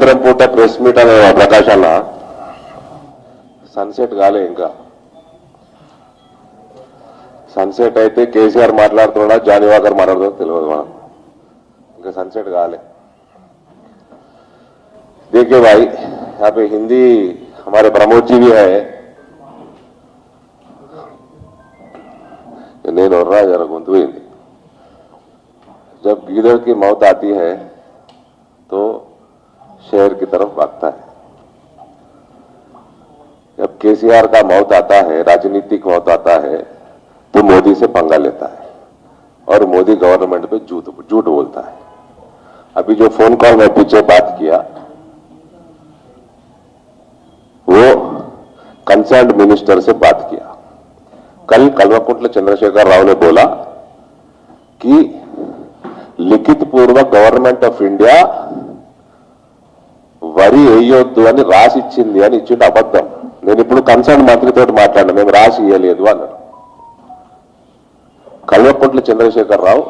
సాయంత్రం పూట press meet అనే ప్రకాశాల సన్సెట్ కాలే ఇంకా. సన్సెట్ అయితే కేసీఆర్ మాట్లాడుతున్నా జానీవాకర్ మాట్లాడుతుందో తెలియదు మనం. ఇంకా सनसेट गाले। देखिए भाई, यहाँ पे हिंदी हमारे प्रमोद जी भी है, नहीं लड़ रहा जरा गुंतु हिंदी। जब गीदड़ की मौत आती है तो शहर की तरफ भागता है, जब केसीआर का मौत आता है, राजनीतिक मौत आता है, तो मोदी से पंगा लेता है और मोदी गवर्नमेंट पे झूठ बोलता है। अभी जो फोन कॉल में पीछे बात किया वो कंसर्न्ड मिनिस्टर से बात किया। कल कल्वकुंट्ला चंद्रशेखर राव ने बोला कि लिखित पूर्वक गवर्नमेंट ऑफ इंडिया వరి వేయొద్దు అని రాసి ఇచ్చింది అని ఇచ్చిండు అబద్ధం। నేను ఇప్పుడు కన్సర్న్ మంత్రితో మాట్లాడినా, మేము రాసి ఇవ్వలేదు అన్నాడు కల్వకుంట్ల చంద్రశేఖర్ రావు।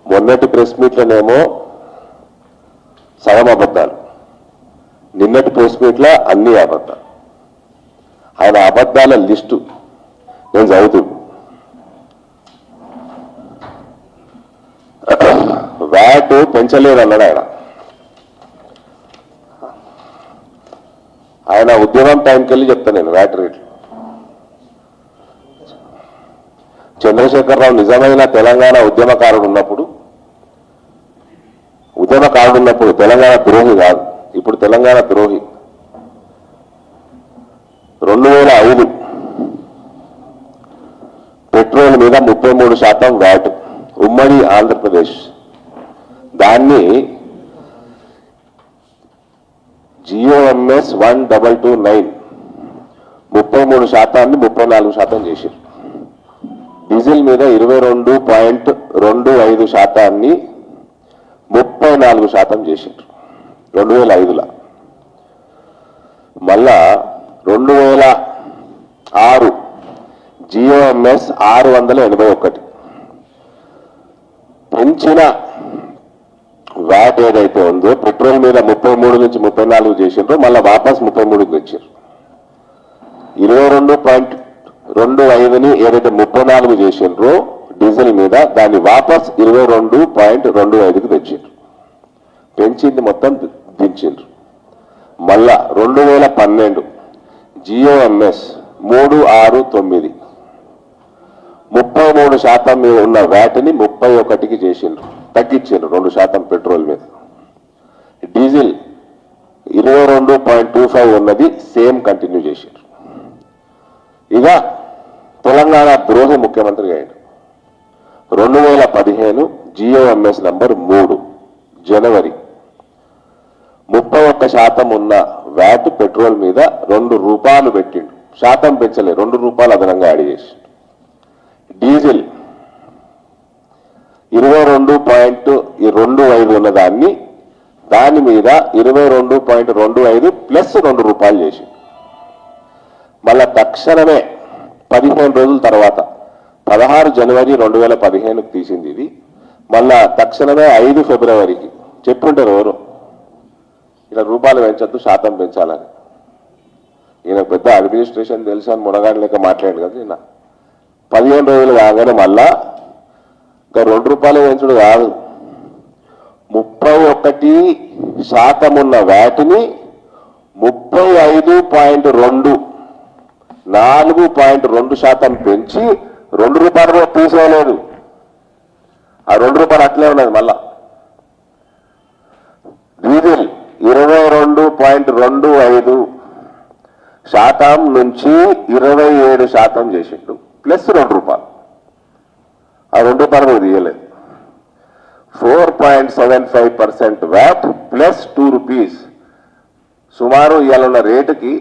మొన్నటి ప్రెస్ మీట్లోనేమో సగం అబద్ధాలు, నిన్నటి ప్రెస్ మీట్లో అన్ని అబద్ధాలు। ఆయన అబద్ధాల లిస్టు నేను చదువుతున్నా। వ్యాట్ పెంచలేదన్నాడు ఆయన। ఆయన ఉద్యమం టైంకి వెళ్ళి చెప్తాను నేను వ్యాట్ రేట్లు। చంద్రశేఖరరావు నిజమైన తెలంగాణ ఉద్యమకారుడు ఉన్నప్పుడు తెలంగాణ ద్రోహి కాదు, ఇప్పుడు తెలంగాణ ద్రోహి। 2005 పెట్రోల్ మీద 33% వ్యాట్ ఉమ్మడి ఆంధ్రప్రదేశ్, దాన్ని GOMS 1229 33%ని 34% చేశారు। డీజిల్ మీద 22.25%ని 34% చేశారు 2005లో। మళ్ళా 2006 GOMS 681 పెంచిన వ్యాట్ ఏదైతే ఉందో పెట్రోల్ మీద 33 నుంచి 34 చేసిండ్రో మళ్ళీ వాపస్ 33కి వచ్చారు। 22.25ని ఏదైతే 34 చేసిండ్రో డీజిల్ మీద దాన్ని వాపస్ 22.25కి తెచ్చారు, పెంచింది మొత్తం దించిండ్రు। మళ్ళా 2012 GOMS 369 33% మీద ఉన్న వ్యాట్ని 31కి చేసిండ్రు, తగ్గించారు 2% పెట్రోల్ మీద। డీజిల్ 22.25 ఉన్నది సేమ్ కంటిన్యూ చేశారు। ఇక తెలంగాణ ద్రోహి ముఖ్యమంత్రి అయ్యాడు। 2015 GOMS నంబర్ 3 జనవరి 31% ఉన్న వ్యాట్ పెట్రోల్ మీద 2 రూపాయలు పెట్టిండు, శాతం పెంచలే, 2 రూపాయలు అదనంగా యాడ్ చేసి। డీజిల్ 22.25 ఉన్న దాని మీద 22.25 ప్లస్ 2 రూపాయలు చేసి మళ్ళా తక్షణమే 15 రోజుల తర్వాత 16 జనవరి 2015కి తీసింది ఇది। మళ్ళా తక్షణమే 5 ఫిబ్రవరికి చెప్పుంటారు ఎవరు ఇలా రూపాయలు పెంచద్దు శాతం పెంచాలని। ఈయన పెద్ద అడ్మినిస్ట్రేషన్ తెలుసు అని మునగాడి లెక్క మాట్లాడాడు కదా ఈయన। 15 రోజులు కాగానే మళ్ళా ఇంకా 2 రూపాయలు పెంచుడు కాదు, 31% ఉన్న వ్యాట్ని 35.2 4.2% పెంచి 2 రూపాయలు కూడా తీసేయలేదు, ఆ 2 రూపాయలు అట్లే ఉన్నది। మళ్ళా డీజిల్ 22.25% నుంచి 27% చేసిండు ప్లస్ 2 రూపాయలు, ఆ 2 రూపాయలు కూడా తీయలేదు। 4.75% వ్యాట్ ప్లస్ 2 రూపీస్, సుమారు ఇవాళ ఉన్న రేటుకి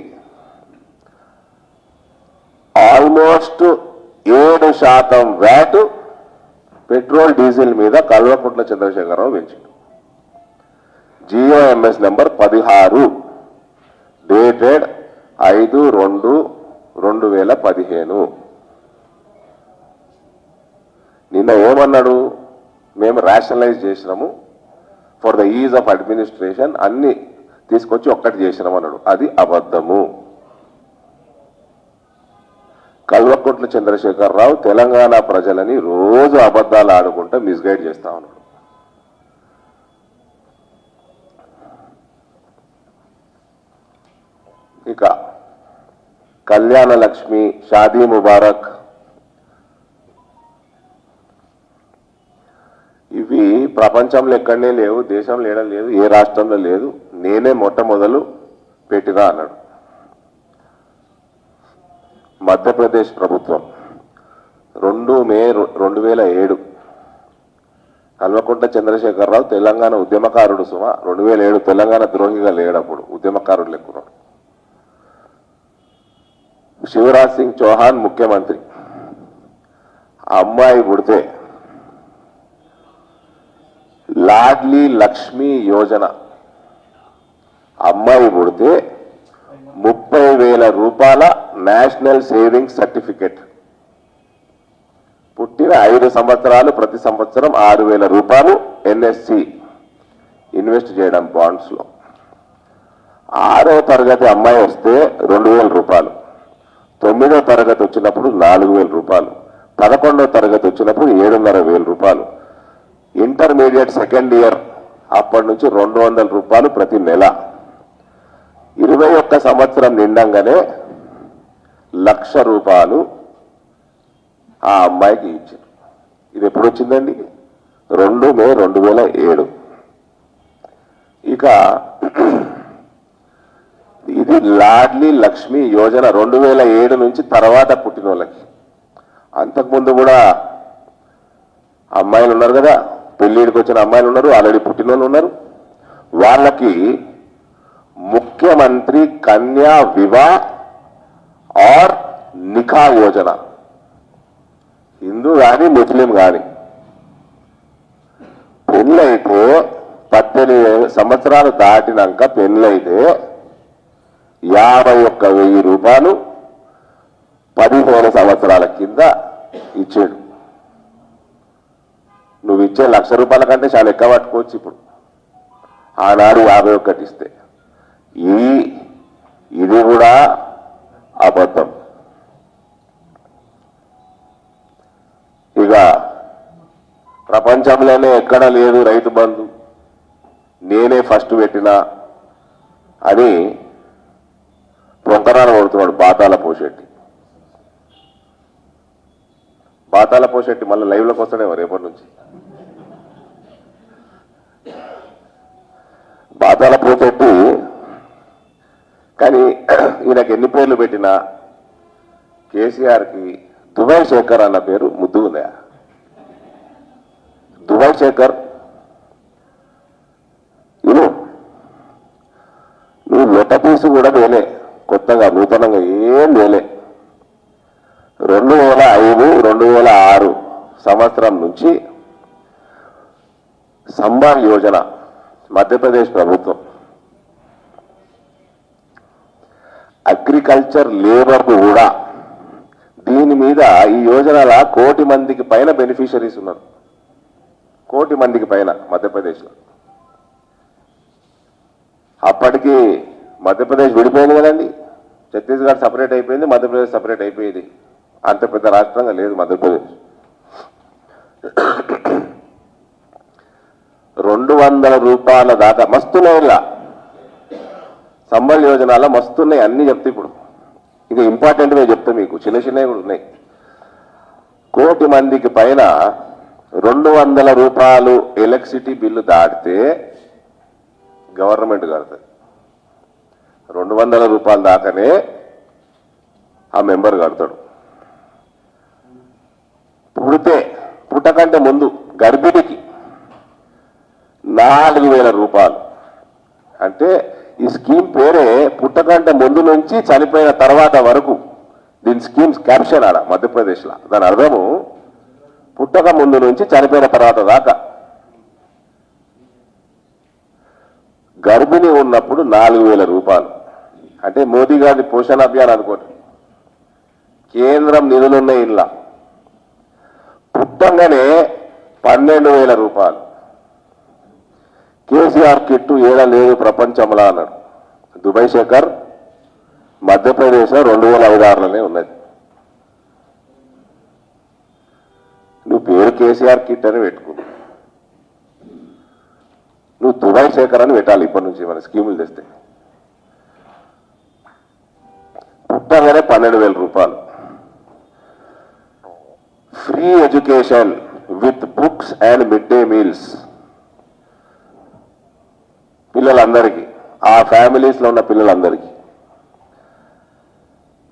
ఆల్మోస్ట్ 7% వ్యాట్ పెట్రోల్ డీజిల్ మీద కల్వకుంట్ల చంద్రశేఖరరావు పెంచాడు। GOMS number 16 dated 5/2/2015। నిన్న ఏమన్నాడు, మేము రేషనలైజ్ చేసినాము, for the is of administration అన్ని తీసుకొచ్చి ఒక్కటి చేసినామన్నాడు. అది అబద్ధము. కల్వకుంట్ల చంద్రశేఖరరావు తెలంగాణ ప్రజలని రోజు అబద్ధాలు ఆడుకుంటూ మిస్గైడ్ చేస్తా ఉన్నాడు. ఇక కళ్యాణ లక్ష్మి, షాదీ ముబారక్ ఇవి ప్రపంచంలో ఎక్కడనే లేవు, దేశంలో ఏడ లేదు, ఏ రాష్ట్రంలో లేదు, నేనే మొట్టమొదలు పెట్టినా అన్నాడు. మధ్యప్రదేశ్ ప్రభుత్వం 2 మే 2007 కల్వకుంట్ల చంద్రశేఖరరావు తెలంగాణ ఉద్యమకారుడు సుమ 2007 తెలంగాణ ద్రోహిగా లేడప్పుడు ఉద్యమకారుడు లెక్కున్నాడు. శివరాజ్ సింగ్ చౌహాన్ ముఖ్యమంత్రి. ఆ అమ్మాయి పుడితే లాడ్లీ లక్ష్మి యోజన అమ్మాయి పుడితే 30,000 రూపాయల నేషనల్ సేవింగ్స్ సర్టిఫికెట్, పుట్టిన 5 సంవత్సరాలు ప్రతి సంవత్సరం 6,000 రూపాయలు ఎన్ఎస్సి ఇన్వెస్ట్ చేయడం బాండ్స్ లో. 6వ తరగతి అమ్మాయి వస్తే 2,000 రూపాయలు, 9వ తరగతి వచ్చినప్పుడు 4,000 రూపాయలు, 11వ తరగతి వచ్చినప్పుడు 7,500 రూపాయలు, ఇంటర్మీడియట్ సెకండ్ ఇయర్ అప్పటి నుంచి 200 రూపాయలు ప్రతి నెల. 21 సంవత్సరం నిండంగానే 1,00,000 రూపాయలు ఆ అమ్మాయికి ఇచ్చారు. ఇది ఎప్పుడు వచ్చిందండి? 2 మే 2007. ఇక ఇది లాడ్లీ లక్ష్మి యోజన 2007 నుంచి తర్వాత పుట్టిన వాళ్ళకి. అంతకుముందు కూడా అమ్మాయిలు ఉన్నారు కదా, పెళ్లిడికి వచ్చిన అమ్మాయిలు ఉన్నారు, ఆల్రెడీ పుట్టిన వాళ్ళు ఉన్నారు. వాళ్ళకి ముఖ్యమంత్రి కన్యా వివాహ ఆర్ నిఖా యోజన, హిందూ కానీ ముస్లిం కానీ పెళ్ళైతే 18 సంవత్సరాలు దాటినాక పెళ్ళైతే 51,000 రూపాయలు 15 సంవత్సరాల కింద ఇచ్చాడు. నువ్వు ఇచ్చే 1,00,000 రూపాయల కంటే చాలా ఎక్కువ పట్టుకోవచ్చు ఇప్పుడు. ఆనాడు 51 ఇస్తే ఇది కూడా అబద్ధం. ఇక ప్రపంచంలోనే ఎక్కడ లేదు రైతు బంధు, నేనే ఫస్ట్ పెట్టినా అని పొంకరాలు కొడుతున్నాడు బాతాల పోషెట్టి. బాతాల పోషెట్టి మళ్ళీ లైవ్లోకి వస్తాడేమో రేపటి నుంచి. బాతాల పోషెట్టి కానీ ఈయనకు ఎన్ని పేర్లు పెట్టినా కేసీఆర్కి దుబాయ్ శేఖర్ అన్న పేరు ముద్దు ఉందా? దుబాయ్ శేఖర్ నువ్వు లొట్ట పీసు కూడా వేలే, కొత్తగా నూతనంగా ఏం వేలే. 2005, 2006 సంవత్సరం నుంచి సంబాల్ యోజన మధ్యప్రదేశ్ ప్రభుత్వం అగ్రికల్చర్ లేబర్ కూడా దీని మీద ఈ యోజనల 1 కోటి మందికి పైన బెనిఫిషరీస్ ఉన్నారు. 1 కోటి మందికి పైన మధ్యప్రదేశ్లో. అప్పటికి మధ్యప్రదేశ్ విడిపోయింది కదండి, ఛత్తీస్గఢ్ సపరేట్ అయిపోయింది, మధ్యప్రదేశ్ సపరేట్ అయిపోయింది. అంత పెద్ద రాష్ట్రంగా లేదు మధ్యప్రదేశ్. 200 రూపాయల దాకా మస్తున్నాయి. ఇలా సంబల్ యోజనలో మస్తున్నాయి, అన్ని చెప్తే ఇప్పుడు ఇక ఇంపార్టెంట్గా చెప్తా మీకు, చిన్న చిన్నవి కూడా ఉన్నాయి. 1 కోటి మందికి పైన 200 రూపాయలు ఎలక్ట్రిసిటీ బిల్లు దాటితే గవర్నమెంట్ కడుతుంది. 200 రూపాయలు దాకానే ఆ మెంబర్ కడతాడు. పుట్టకంటే ముందు గర్భిణికి 4,000 రూపాయలు. అంటే ఈ స్కీమ్ పేరే పుట్టకంటే ముందు నుంచి చనిపోయిన తర్వాత వరకు. దీని స్కీమ్స్ క్యాప్షన్ ఆడ మధ్యప్రదేశ్లో. దాని అర్థము పుట్టక ముందు నుంచి చనిపోయిన తర్వాత దాకా. గర్భిణి ఉన్నప్పుడు 4,000 రూపాయలు. అంటే మోదీ గారి పోషణ అభియాన్ అనుకోండి. కేంద్రం నిధులున్నాయి ఇలా. పుట్టంగానే 12,000 రూపాయలు. కేసీఆర్ కిట్టు ఏడ లేదు ప్రపంచంలో అన్నాడు. దుబాయ్ శేఖర్ మధ్యప్రదేశ్ 2056లోనే ఉన్నది. నువ్వు పేరు కేసీఆర్ కిట్ అని పెట్టుకున్నావు, నువ్వు దుబాయ్ శేఖర్ అని పెట్టాలి ఇప్పటి నుంచి మన స్కీములు తెస్తే. పుట్టగానే 12,000 రూపాయలు free education with books and mid day meals పిల్లలందరికీ, ఆ ఫ్యామిలీస్లో ఉన్న పిల్లలందరికీ.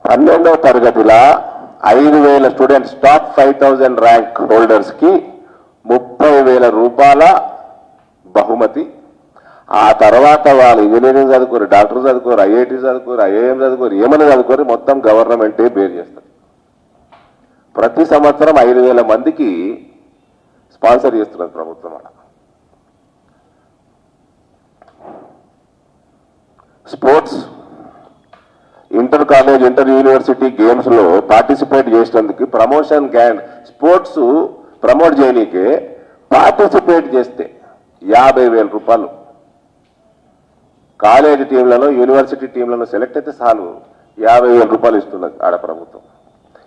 12వ తరగతిలో 5,000 స్టూడెంట్స్ టాప్ 5,000 ర్యాంక్ హోల్డర్స్కి 30,000 రూపాయల బహుమతి. ఆ తర్వాత వాళ్ళు ఇంజనీరింగ్ చదువుకోరు, డాక్టర్ చదువుకోరు, ఐఐటి చదువుకోరు, ఐఐఎం చదువుకోరు, ఏమైనా చదువుకోరు, మొత్తం గవర్నమెంటే బేర్ చేస్తారు. ప్రతి సంవత్సరం 5,000 మందికి స్పాన్సర్ చేస్తున్నారు ప్రభుత్వం. Sports, inter college, inter university గేమ్స్లో పార్టిసిపేట్ చేసినందుకు ప్రమోషన్ గ్రాండ్. స్పోర్ట్స్ ప్రమోట్ చేయనీకే పార్టిసిపేట్ చేస్తే 50,000 రూపాయలు. కాలేజ్ టీంలలో, యూనివర్సిటీ టీంలలో సెలెక్ట్ అయితే చాలు 50,000 రూపాయలు ఇస్తున్నది ఆడ ప్రభుత్వం.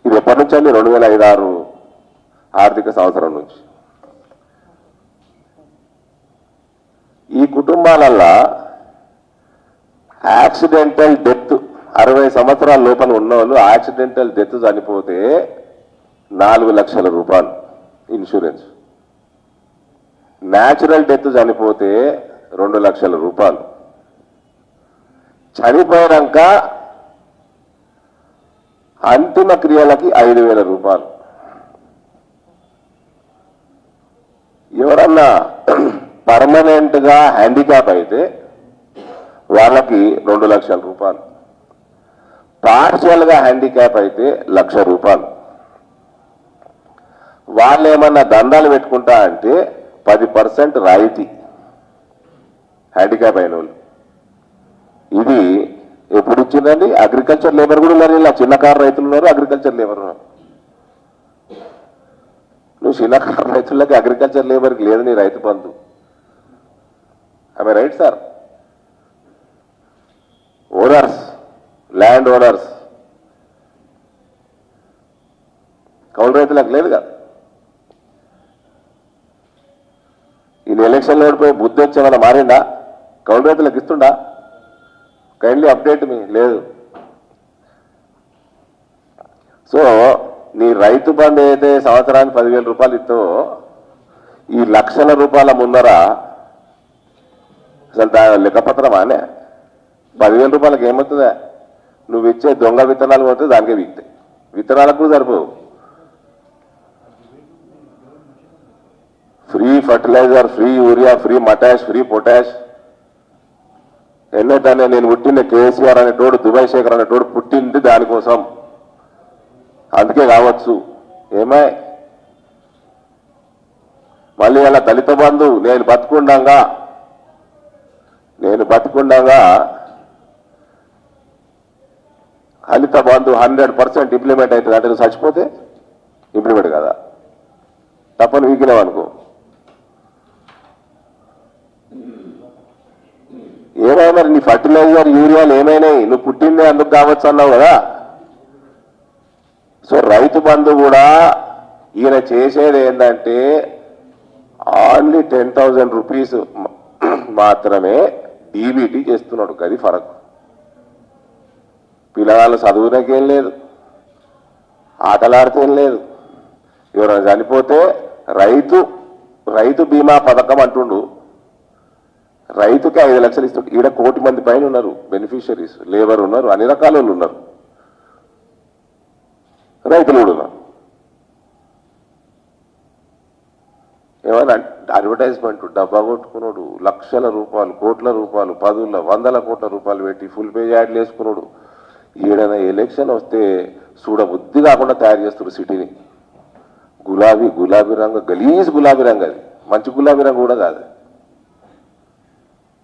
ఇది ఎప్పటి నుంచి అండి? 2005-06 ఆర్థిక సంవత్సరం నుంచి. ఈ కుటుంబాలల్లో యాక్సిడెంటల్ డెత్ 60 సంవత్సరాల లోపల ఉన్న వాళ్ళు యాక్సిడెంటల్ డెత్ చనిపోతే 4 లక్షల రూపాయలు ఇన్సూరెన్స్. న్యాచురల్ డెత్ చనిపోతే 2 లక్షల రూపాయలు. చనిపోయాక అంతిమ క్రియలకి 5,000 రూపాయలు. ఎవరన్నా పర్మనెంట్ గా హ్యాండిక్యాప్ అయితే వాళ్ళకి 2 లక్షల రూపాయలు. పార్షియల్ గా హ్యాండిక్యాప్ అయితే 1,00,000 రూపాయలు. వాళ్ళు ఏమన్నా దందాలు పెట్టుకుంటా అంటే 10% రాయితీ హ్యాండిక్యాప్ అయిన వాళ్ళు. ఇది ఎప్పుడు ఇచ్చిందండి? అగ్రికల్చర్ లేబర్ కూడా ఉన్నారు, ఇలా చిన్నకారు రైతులు ఉన్నారు, అగ్రికల్చర్ లేబర్ ఉన్నారు. నువ్వు చిన్నకారు రైతులకి అగ్రికల్చర్ లేబర్కి లేదు నీ రైతు బంధు. ఆమె right sir? Owners, land owners, కౌలు రైతులకు లేదు కదా. ఈయన ఎలక్షన్లో ఓడిపోయి బుద్ధి వచ్చేమన్నా మారిందా? కౌలు రైతులకు ఇస్తుండా? కైండ్లీ అప్డేట్ మీ లేదు. సో నీ రైతు బంధు అయితే సంవత్సరానికి 10,000 రూపాయలు ఇస్తావో, ఈ లక్షల రూపాయల ముందర అసలు దాని లెక్కపత్రమానే 10,000 రూపాయలకి ఏమవుతుందా? నువ్వు ఇచ్చే దొంగ విత్తనాలు పోతే దానికే వీక్తాయి, విత్తనాలకు కూడా సరిపోవు. Free fertilizer, free urea, free మటాష్, ఫ్రీ పొటాష్. ఎన్నైతే నేను పుట్టిన కేసీఆర్ అనేటోడు, దుబాయ్ శేఖర్ అనేటోడు పుట్టింది దానికోసం, అందుకే కావచ్చు. ఏమై మళ్ళీ అలా దళిత బంధు నేను బతుకుండగా దళిత బంధు 100% ఇంప్లిమెంట్ అవుతుంది అంటే నువ్వు చచ్చిపోతే ఇంప్లిమెంట్ కదా, తప్పని వీకినావు అనుకో. ఏమైనా నీ ఫర్టిలైజర్, యూరియాలు ఏమైనాయి? నువ్వు పుట్టిందే అందుకు కావచ్చు అన్నావు కదా. సో రైతు బంధు కూడా ఈయన చేసేది ఏంటంటే ఓన్లీ 10,000 రూపీస్ మాత్రమే డీబీటీ చేస్తున్నాడు. గది ఫరక్. పిల్లగాళ్ళు చదువునకేం లేదు, ఆటలాడితేం లేదు. ఎవరైనా చనిపోతే రైతు బీమా పథకం అంటుండు, రైతుకి 5 లక్షలు ఇస్తాడు. ఈడ 1 కోటి మంది పైన ఉన్నారు బెనిఫిషరీస్, లేబర్ ఉన్నారు, అన్ని రకాల వాళ్ళు ఉన్నారు, రైతులు కూడా ఉన్నారు. ఏమైనా అడ్వర్టైజ్మెంట్ డబ్బా కొట్టుకున్నాడు, లక్షల రూపాయలు, కోట్ల రూపాయలు, 10,000 కోట్ల రూపాయలు పెట్టి ఫుల్ పేజ్ యాడ్లు వేసుకున్నాడు. ఈడన ఎలక్షన్ వస్తే చూడ బుద్ధి కాకుండా తయారు చేస్తారు సిటీని. గులాబీ రంగు, గలీజ్ గులాబీ రంగు, అది మంచి గులాబీ రంగు కూడా కాదు.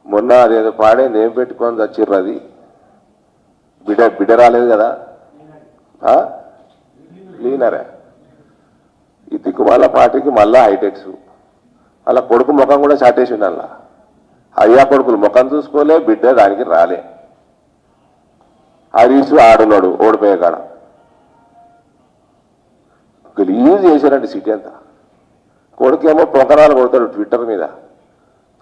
మొన్న అదేదో పాడే నేమ్ పెట్టుకొని చచ్చిర్రు, అది బిడ్డ రాలేదు కదా, క్లీనరే. ఈ దిక్కుమాల పార్టీకి మళ్ళా హైటెక్స్, అలా కొడుకు ముఖం కూడా చాటేసిండు. అలా అయ్యా కొడుకులు ముఖం చూసుకోలే, బిడ్డ దానికి రాలే. హరీష్ ఆడున్నాడు ఓడిపోయే కాడ గలీజ్ చేశారండి సిటీ అంతా. కొడుకేమో పొంకరాలు కొడతాడు ట్విట్టర్ మీద,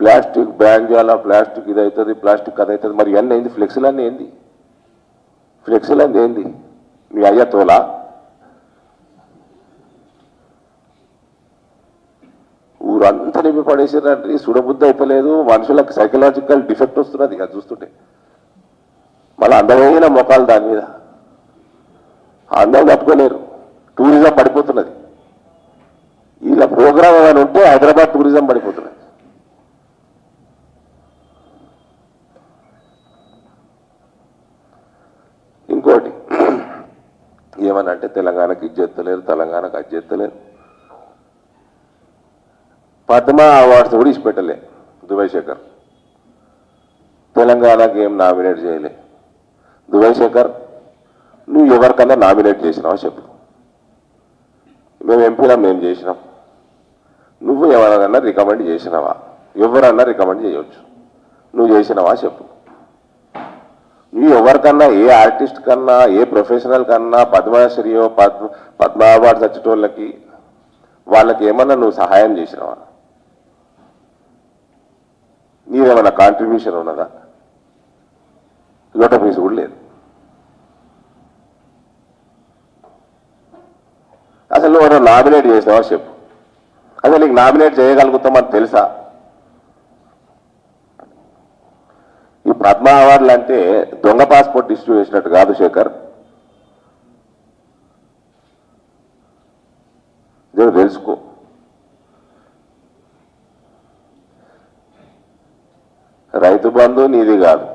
ప్లాస్టిక్ బ్యాన్ చేయాలా, ప్లాస్టిక్ ఇది అవుతుంది, ప్లాస్టిక్ అది అవుతుంది. మరి ఇవన్నీ ఏంది? ఫ్లెక్సీలన్నీ ఏంది? ఫ్లెక్సీలన్నీ ఏంది? మీ అయ్యా తోలా? ఊరంతా నింపి పడేసారంటే సుడబుద్ధి అయిపోలేదు. మనుషులకు సైకలాజికల్ డిఫెక్ట్ వస్తున్నది అది చూస్తుంటే. మళ్ళీ అందమైన మొఖాలు దాని మీద, అందరూ తట్టుకోలేరు. టూరిజం పడిపోతున్నది. ఇలా ప్రోగ్రామ్ ఏమైనా ఉంటే హైదరాబాద్ టూరిజం పడిపోతున్నది. ఇంకోటి ఏమనంటే తెలంగాణకి ఇది చేస్తలేరు, తెలంగాణకు అది చేస్తలేరు. పద్మ అవార్డ్స్ కూడా ఇచ్చిపెట్టలే దుబాయ్ శేఖర్. తెలంగాణకి ఏం నామినేట్ చేయలే. దుబాయ్ శేఖర్, నువ్వు ఎవరికన్నా నామినేట్ చేసినావా చెప్పు? మేము ఎంపీలా మేము చేసినాం. నువ్వు ఎవరికన్నా రికమెండ్ చేసినావా? ఎవరన్నా రికమెండ్ చేయవచ్చు. నువ్వు చేసినావా చెప్పు? నువ్వు ఎవరికన్నా, ఏ ఆర్టిస్ట్ కన్నా, ఏ ప్రొఫెషనల్ కన్నా, పద్మశ్రీయో పద్మ అవార్డ్స్ వచ్చేటోళ్ళకి వాళ్ళకి ఏమన్నా నువ్వు సహాయం చేసినావా? నీదేమన్నా కాంట్రిబ్యూషన్ ఉన్నదా? లోట పీసు కూడా లేదు. అసలు నువ్వు నామినేట్ చేసినావా చెప్పు? అసలు నీకు నామినేట్ చేయగలుగుతామని తెలుసా? ఈ పద్మ అవార్డులు అంటే దొంగ పాస్పోర్ట్ ఇష్యూ చేసినట్టు కాదు శేఖర్. తెలుసుకో. రైతు బంధు నీది కాదు,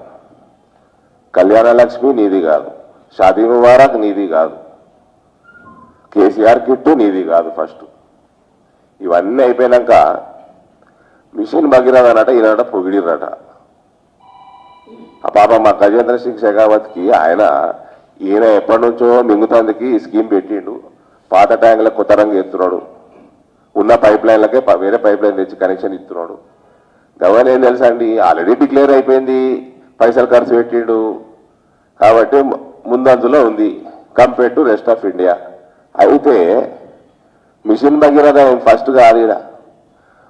కళ్యాణ లక్ష్మి నీది కాదు, షాదీ ముబారక్ నీది కాదు, కేసీఆర్ కిట్టు నీది కాదు. ఫస్ట్ ఇవన్నీ అయిపోయినాక మిషన్ భగీరథ అన్నట ఈయనట పొగిడిరట. ఆ పాప మా గజేంద్ర సింగ్ షెకావత్కి ఈయన ఎప్పటి నుంచో మింగుతందుకి స్కీమ్ పెట్టిండు. పాత ట్యాంకులకు కొత్త రంగు ఎత్తున్నాడు, ఉన్న పైప్ లైన్లకే వేరే పైప్ లైన్ తెచ్చి కనెక్షన్ ఇస్తున్నాడు. గవర్నర్ ఏం తెలుసా అండి, ఆల్రెడీ డిక్లేర్ అయిపోయింది, పైసలు ఖర్చు పెట్టిండు కాబట్టి ముందంజలో ఉంది compare to rest of India. అయితే మిషన్ భగీరథ ఫస్ట్ కాదు.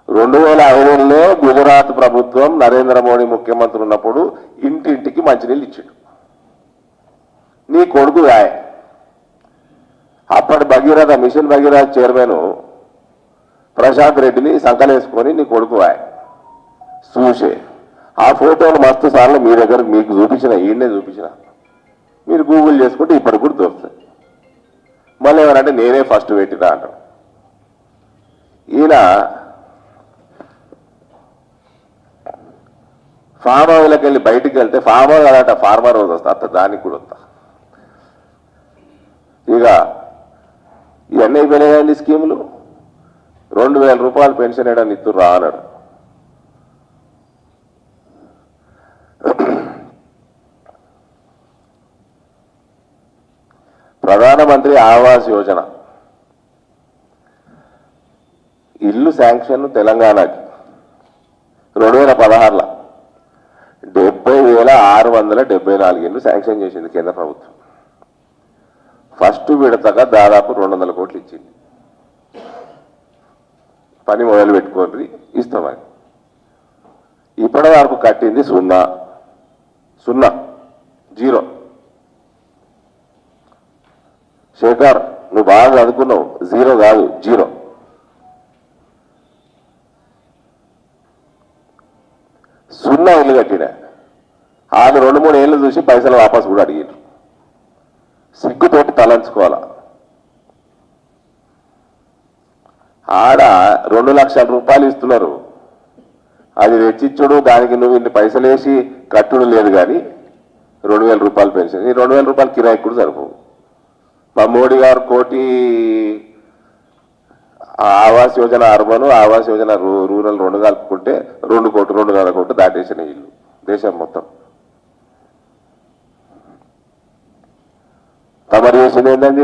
2005లో గుజరాత్ ప్రభుత్వం నరేంద్ర మోడీ ముఖ్యమంత్రి ఉన్నప్పుడు ఇంటింటికి మంచినీళ్ళు ఇచ్చిండు. నీ కొడుకు రాయ్ అప్పటి భగీరథ మిషన్ భగీరథ చైర్మన్ ప్రశాంత్ రెడ్డిని సంకలేసుకొని నీ కొడుకు రాయ్ చూసే. ఆ ఫోటోలు మస్తు సార్లు మీ దగ్గర మీకు చూపించిన, ఈయన్నే చూపించిన, మీరు గూగుల్ చేసుకుంటే ఇప్పటికి కూడా దొరుకుతాయి. మళ్ళీ ఏమనంటే నేనే ఫస్ట్ పెట్టినా అంటారు. ఈయన ఫామ్ హౌస్లోకి వెళ్ళి బయటికి వెళ్తే ఫామ్ హౌస్ అలాంటి ఫార్మర్ హౌస్ వస్తా అంత దానికి కూడా వస్తా. ఇక ఇవన్నీ అయిపోయినాయండి స్కీములు. 2000 రూపాయలు పెన్షన్ ఏడాది ఇస్తుర్రా అన్నాడు. ప్రధానమంత్రి ఆవాస్ యోజన ఇల్లు శాంక్షన్ తెలంగాణకి 2016లో 70,674 ఇల్లు శాంక్షన్ చేసింది కేంద్ర ప్రభుత్వం. ఫస్ట్ విడతగా దాదాపు 200 కోట్లు ఇచ్చింది. పని మొదలు పెట్టుకోండి ఇస్తామని. ఇప్పటి వరకు కట్టింది 0. శేఖర్, నువ్వు బాగా చదువుకున్నావు, 0 కాదు 0. సున్నా ఇల్లు కట్టిన వాళ్ళు 2-3 ఏళ్ళు చూసి పైసలు వాపసు కూడా అడిగారు. సిగ్గుతోటి తలంచుకోవాలా. ఆడ 2 లక్షల రూపాయలు ఇస్తున్నారు, అది రెచ్చిచ్చుడు, దానికి నువ్వు ఇన్ని పైసలు వేసి కట్టుడు లేదు. కానీ 2000 రూపాయలు పెన్షన్, ఈ 2000 రూపాయలు కిరాయి కూడా సరిపోవు. మా మోడీ గారు కోటి ఆవాస్ యోజన అర్బన్, ఆవాస్ యోజన రూరల్ 2 కలుపుకుంటే 2 కోట్లు 2.5 కోట్లు దాటేసిన ఇల్లు దేశం మొత్తం. తమరు చేసింది ఏంటండి?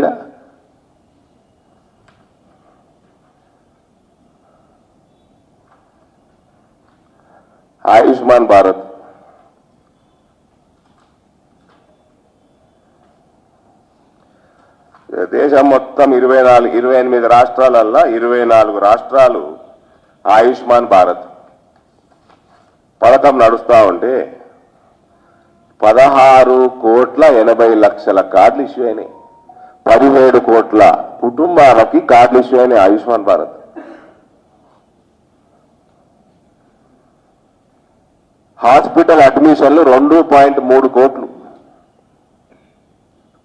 ఆయుష్మాన్ భారత్ దేశం మొత్తం 28 రాష్ట్రాలల్లో 24 రాష్ట్రాలు ఆయుష్మాన్ భారత్ పథకం నడుస్తూ ఉంటే 16,80,00,000 కార్డులు ఇష్యూ అయినాయి. 17 కోట్ల కుటుంబాలకి కార్డులు ఇష్యూ అయినాయి ఆయుష్మాన్ భారత్. హాస్పిటల్ అడ్మిషన్లు 2.3 కోట్లు,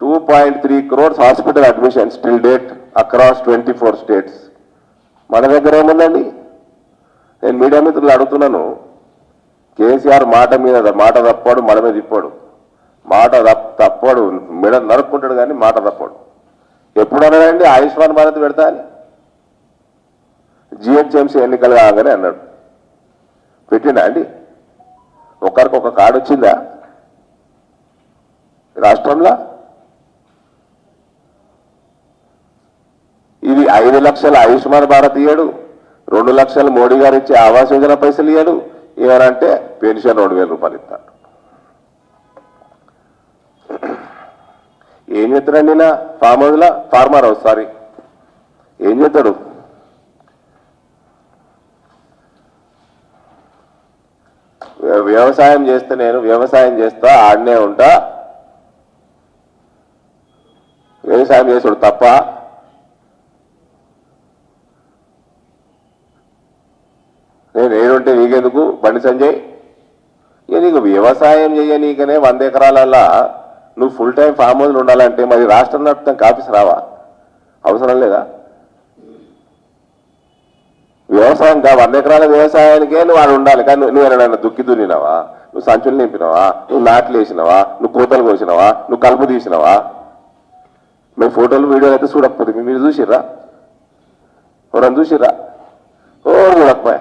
2.3 crores hospital admissions till date across 24 states. మన దగ్గర ఏముందండి? నేను మీడియా మిత్రులు అడుగుతున్నాను. కేసీఆర్ మాట మీద మాట తప్పాడు, మన మీద తిప్పాడు. మాట తప్పాడు, మెడ నరుక్కుంటాడు కానీ మాట తప్పాడు. ఎప్పుడు అన్నాడండి ఆయుష్మాన్ భారత్ పెడతా అని? జిహెచ్ఎంసీ ఎన్నికలు కాగానే అన్నాడు. పెట్టిండా అండి? ఒకరికి ఒక కార్డు వచ్చిందా రాష్ట్రంలో? ఇది 5 లక్షల ఆయుష్మాన్ భారత్ ఇయ్యాడు, 2 లక్షలు మోడీ గారు ఇచ్చే ఆవాస్ యోజన పైసలు ఇయ్యాడు. ఏమనంటే పెన్షన్ 2,000 రూపాయలు ఇస్తాడు. ఏం చేస్తాడండి నా ఫార్మర్ హౌస్ ఏం చేస్తాడు? వ్యవసాయం చేస్తే నేను వ్యవసాయం చేస్తా, ఆడనే ఉంటా, వ్యవసాయం చేసుడు తప్ప? నేను ఏడుంటే నీకెందుకు బండి సంజయ్? నీకు వ్యవసాయం చేయనీకనే 100 ఎకరాలల్లా నువ్వు ఫుల్ టైం ఫామ్ హౌస్లు ఉండాలంటే మరి రాష్ట్రం నడుపుతానికి ఆఫీస్ రావా? అవసరం లేదా? వ్యవసాయం 100 ఎకరాల వ్యవసాయానికే నువ్వు ఆడు ఉండాలి. కానీ నువ్వు ఏమైనా దుక్కి దున్నినావా? నువ్వు సంచులు నింపినావా? నువ్వు నాట్లు వేసినావా? నువ్వు కోతలు కోసినావా? నువ్వు కలుపు తీసినావా? మేము ఫోటోలు వీడియోలు అయితే చూడకపోతే మీరు చూసిర్రా? ఎవరన్నా చూసిర్రా? చూడకపోయా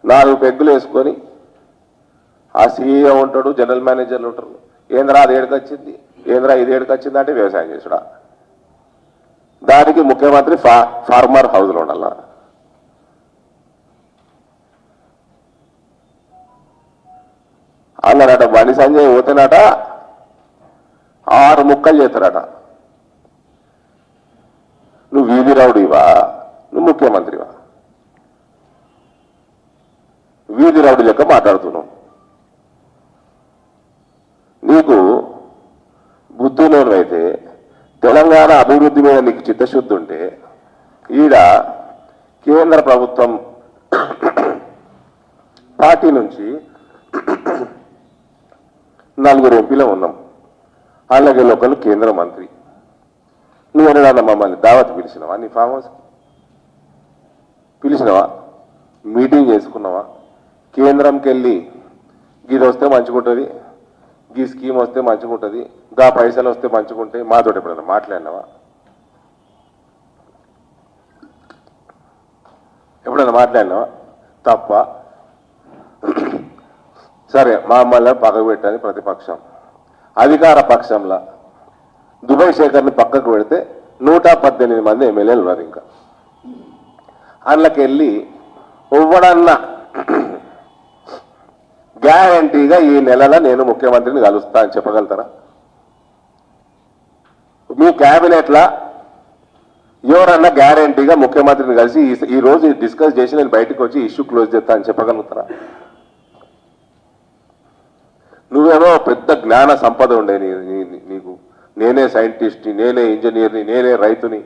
4 పెగ్గులు వేసుకొని ఆ సీఈఓ ఉంటాడు, జనరల్ మేనేజర్లు ఉంటారు. ఏంద్రా అది ఏడుకు వచ్చింది, ఏంద్రా ఇది ఏడుకు వచ్చింది అంటే వ్యవసాయం చేసుడా. దానికి ముఖ్యమంత్రి ఫార్మర్ హౌస్లో ఉండాల. అన్నారట బండి సంజయ్ పోతేనట 6 ముక్కలు చేస్తారట. నువ్వు వీధి రౌడీవా? నువ్వు ముఖ్యమంత్రివా? వీధి రౌడీ లెక్క మాట్లాడుతున్నావు. నీకు బుద్ధిలోనైతే తెలంగాణ అభివృద్ధి మీద నీకు చిత్తశుద్ధి ఉంటే ఈడ కేంద్ర ప్రభుత్వం పార్టీ నుంచి 4 ఎంపీలు ఉన్నాం. అలాగే ఒకళ్ళు కేంద్ర మంత్రి. నువ్వు ఎన్నడన్నా మమ్మల్ని దావత్ పిలిచినావా? నీ ఫామ్ హౌస్ పిలిచినావా? మీటింగ్ చేసుకున్నావా? కేంద్రంకి వెళ్ళి గీది వస్తే మంచిగుంటుంది, గీ స్కీమ్ వస్తే మంచిగుంటుంది, గా పైసలు వస్తే మంచిగుంటాయి మాతో ఎప్పుడైనా మాట్లాడినావా? ఎప్పుడైనా మాట్లాడినావా? తప్ప. సరే మమ్మల్ని పక్కకు పెట్టని ప్రతిపక్షం, అధికార పక్షంలో దుబాయ్ శేఖర్ని పక్కకు పెడితే 118 మంది ఎమ్మెల్యేలు ఉన్నారు. ఇంకా అందులోకి వెళ్ళి ఎవ్వడన్నా గ్యారంటీగా ఈ నెలలో నేను ముఖ్యమంత్రిని కలుస్తా అని చెప్పగలుగుతారా? మీ క్యాబినెట్లో ఎవరన్నా గ్యారంటీగా ముఖ్యమంత్రిని కలిసి ఈ రోజు డిస్కస్ చేసి నేను బయటకు వచ్చి ఇష్యూ క్లోజ్ చేస్తా అని చెప్పగలుగుతారా? నువ్వేమో పెద్ద జ్ఞాన సంపద ఉండే నీకు, నేనే సైంటిస్ట్ని, నేనే ఇంజనీర్ని, నేనే రైతుని,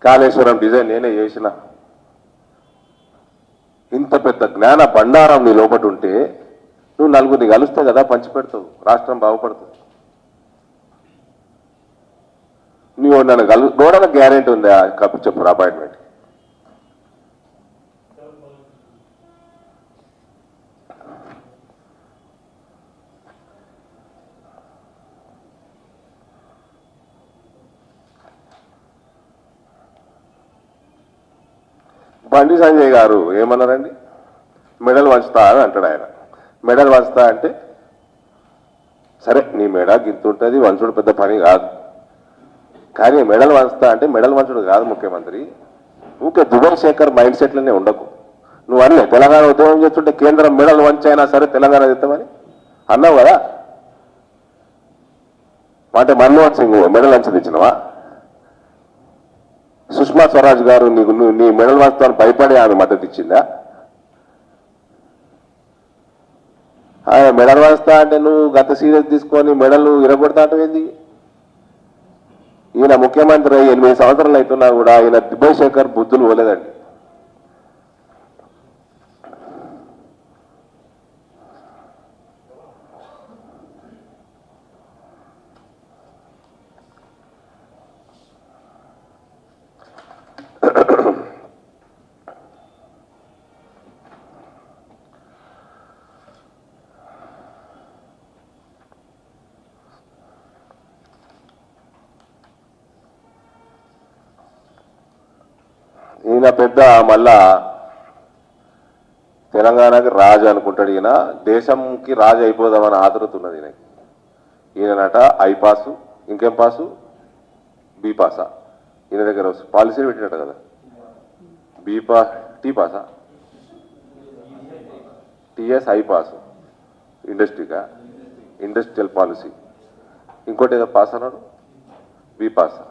కాళేశ్వరం డిజైన్ నేనే చేసిన, ఇంత పెద్ద జ్ఞాన బండారం నీ లోపట ఉంటే నువ్వు 4 కలుస్తే కదా పంచిపెడతావు, రాష్ట్రం బాగుపడుతుంది. నువ్వు నన్ను గోడలకు గ్యారెంటీ ఉందా? చెప్పు అపాయింట్మెంట్. బండి సంజయ్ గారు ఏమన్నారండి? మెడల్ వంచుతా అని అంటాడు ఆయన. మెడల్ వంచుతా అంటే సరే నీ మెడ గింతుంటుంది, వంచుడు పెద్ద పని కాదు. కానీ మెడల్ వంచుతా అంటే మెడల్ వంచుడు కాదు ముఖ్యమంత్రి. ఊకే దుబాయ్ శేఖర్ మైండ్ సెట్లోనే ఉండకు. నువ్వు అనలే తెలంగాణ ఉద్యమం చేస్తుంటే కేంద్రం మెడల్ వంచైనా సరే తెలంగాణ తెస్తామని అన్నావు కదా. అంటే మన్మోహన్ సింగ్ మెడల్ వంచి తెచ్చినవా? సుష్మా స్వరాజ్ గారు నీకు నీ మెడల్ వంచుతాను భయపడి ఆమె మద్దతు ఇచ్చిందా? ఆయన మెడల్ వంచుతా అంటే నువ్వు గత సీరియస్ తీసుకొని మెడల్ ఇరగొడతా అంటే ఏంది? ఈయన ముఖ్యమంత్రి 8 సంవత్సరాలు అవుతున్నా కూడా ఈయన దిబ్బశేఖర్ బుద్ధులు పోలేదండి. ఈయన పెద్ద మళ్ళా తెలంగాణకి రాజు అనుకుంటాడు. ఈయన దేశంకి రాజు అయిపోదామని ఆతృత ఉన్నది ఈయనకి. ఈయనట ఐ పాసు, ఇంకేం పాసు, బి పాసా. ఈయన దగ్గర పాలసీ పెట్టినట్ట కదా, టీ పాసా, టీఎస్ ఐ పాసు ఇండస్ట్రీగా, ఇండస్ట్రియల్ పాలసీ. ఇంకోటి ఏదో పాస్ అన్నాడు, బి పాసా.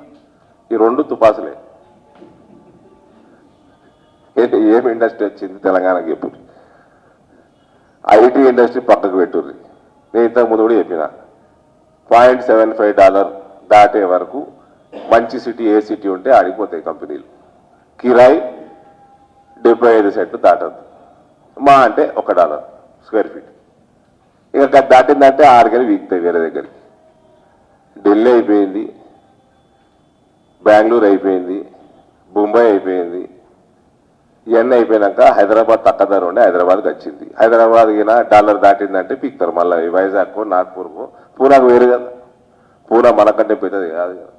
ఈ రెండు తుపాసులే. ఏం ఇండస్ట్రీ వచ్చింది తెలంగాణకి? ఎప్పుడు ఐటీ ఇండస్ట్రీ పక్కకు పెట్టుర్రి. నేను ఇంతకు ముందు కూడా చెప్పిన $0.75 దాటే వరకు మంచి సిటీ ఏ సిటీ ఉంటే ఆడిపోతాయి కంపెనీలు. కిరాయి 75 సెంట్లు దాటద్దు, మా అంటే $1 స్క్వేర్ ఫీట్. ఇక దాటిందంటే 6 గని వీక్తాయి వేరే దగ్గరికి. ఢిల్లీ అయిపోయింది, బెంగళూరు అయిపోయింది, ముంబై అయిపోయింది. ఇవన్నీ అయిపోయినాక హైదరాబాద్ తక్కువ ధర ఉండే హైదరాబాద్కి వచ్చింది. హైదరాబాద్ $1 దాటిందంటే పీక్తారు మళ్ళీ వైజాగ్, నాగ్పూర్, పూనాకు వేరు కదా. పూనా మనకంటే పెద్దది కాదు కదా.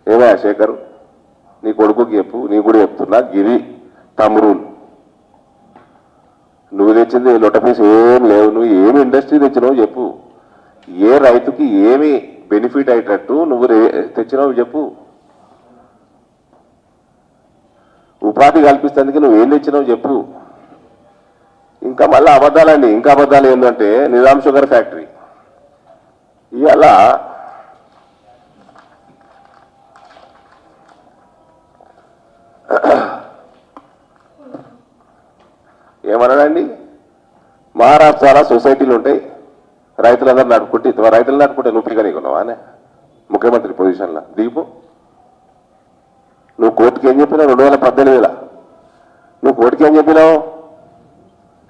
ఏమయ్యా శేఖర్, నీ కొడుకుకి చెప్పు, నీ కూడా చెప్తున్నా, గిరి తమ్రూల్ నువ్వు తెచ్చింది లొటపీస్ ఏం లేవు. నువ్వు ఏమి ఇండస్ట్రీ తెచ్చినావు చెప్పు. ఏ రైతుకి ఏమి బెనిఫిట్ అయ్యేటట్టు నువ్వు తెచ్చినావు చెప్పు. ఉపాధి కల్పిస్తేందుకు నువ్వు ఏం తెచ్చినావు చెప్పు. ఇంకా మళ్ళీ అబద్ధాలండి. ఇంకా అబద్ధాలు ఏంటంటే నిజాం షుగర్ ఫ్యాక్టరీ ఇవాళ ఏమన్నాడండి, మహారాష్ట్రలో సొసైటీలు ఉంటాయి, రైతులందరూ నడుపుకుంటే రైతులు నడుపుకుంటే నువ్వు పీకనీకున్నావా అనే ముఖ్యమంత్రి పొజిషన్లో దిగిపో. నువ్వు కోర్టుకి ఏం చెప్పినావు 2018లో? నువ్వు కోర్టుకి ఏం చెప్పినావు?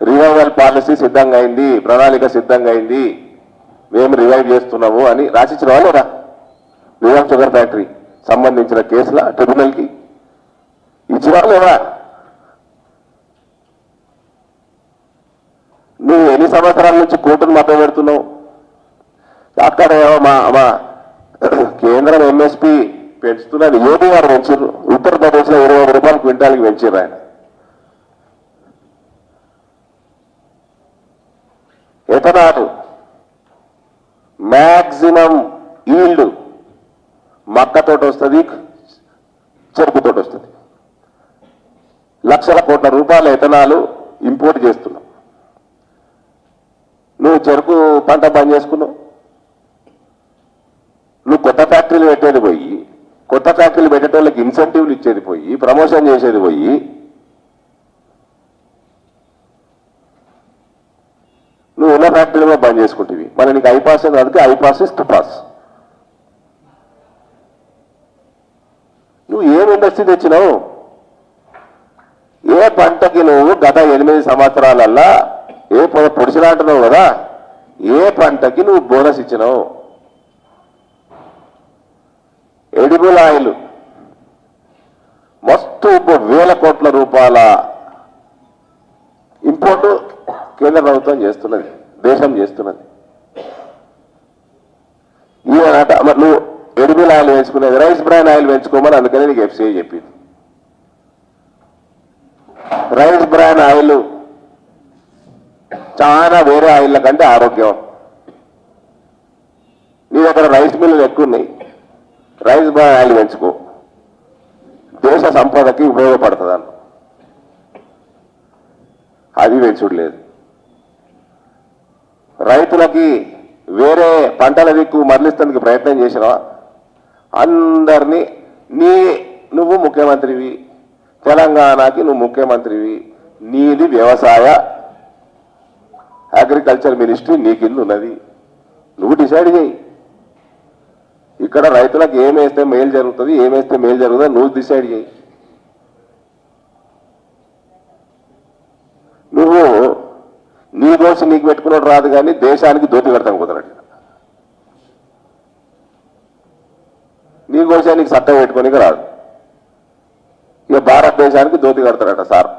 రివైవల్ పాలసీ సిద్ధంగా అయింది, ప్రణాళిక సిద్ధంగా అయింది, మేము రివైవ్ చేస్తున్నాము అని రాసిచ్చినావా లేదా? నిజాం షుగర్ ఫ్యాక్టరీ సంబంధించిన కేసుల ట్రిబ్యునల్కి ఇచ్చినా లేదా? నువ్వు ఎన్ని సంవత్సరాల నుంచి కోర్టును మద్దతు పెడుతున్నావు? అక్కడ మా కేంద్రం ఎంఎస్పీ పెంచుతున్నది యోగి గారు పెంచారు. ఉత్తరప్రదేశ్లో ₹20 క్వింటాల్కి పెంచారు ఆయన. ఎథనాల్ మ్యాక్సిమం ఈల్డ్ మక్కతోటి వస్తుంది, చెరుకుతోటి వస్తుంది. లక్షల కోట్ల రూపాయల ఎథనాలు ఇంపోర్ట్ చేస్తున్నావు. నువ్వు చెరుకు పంట బంద్ చేసుకున్నావు. నువ్వు కొత్త ఫ్యాక్టరీలు పెట్టేది పోయి, కొత్త ఫ్యాక్టరీలు పెట్టేటోళ్ళకి ఇన్సెంటివ్లు ఇచ్చేది పోయి, ప్రమోషన్ చేసేది పోయి, నువ్వు ఉన్న ఫ్యాక్టరీలో బంద్ చేసుకుంటేవి. మరి నీకు ఐపాస్ అందుకే ఐపాస్ ఇస్ తుపాస్. నువ్వు ఏం ఇండస్ట్రీ తెచ్చినావు? ఏ పంటకి నువ్వు గత 8 సంవత్సరాలల్లా పొడిచినా అంటున్నావు కదా, ఏ పంటకి నువ్వు బోనస్ ఇచ్చినావు? ఎడిబుల్ ఆయిల్ మస్తు వేల కోట్ల రూపాయల ఇంపోర్టు కేంద్ర ప్రభుత్వం చేస్తున్నది, దేశం చేస్తున్నది. ఈయనట మరి నువ్వు ఎడిబుల్ ఆయిల్ పెంచుకునేది, రైస్ బ్రాన్ ఆయిల్ పెంచుకోమని అందుకనే నీకు ఎఫ్సిఐ చెప్పింది. రైస్ బ్రాన్ ఆయిల్ చాలా వేరే ఆయిల్ల కంటే ఆరోగ్యం. నీ దగ్గర రైస్ మిల్లులు ఎక్కువ ఉన్నాయి, రైస్ బ్రాన్ ఆయిల్ పెంచుకో, దేశ సంపదకి ఉపయోగపడుతుంది. అది పెంచుడు లేదు. రైతులకి వేరే పంటల దిక్కు మరలిస్తానికి ప్రయత్నం చేసినావా? అందరినీ నువ్వు ముఖ్యమంత్రివి, తెలంగాణకి నువ్వు ముఖ్యమంత్రివి, నీది వ్యవసాయ అగ్రికల్చర్ మినిస్ట్రీ నీ కింద ఉన్నది, నువ్వు డిసైడ్ చేయి. ఇక్కడ రైతులకు ఏమేస్తే మేలు జరుగుతుంది, ఏమేస్తే మేలు జరుగుతుంది నువ్వు డిసైడ్ చేయి. నువ్వు నీ దోష నీకు పెట్టుకున్నాడు రాదు, కానీ దేశానికి దోతి కడతాను కుదరడు. నీ కోశానికి చట్టం పెట్టుకోనికి రాదు, ఇక భారతదేశానికి దోతి కడతాడట సార్.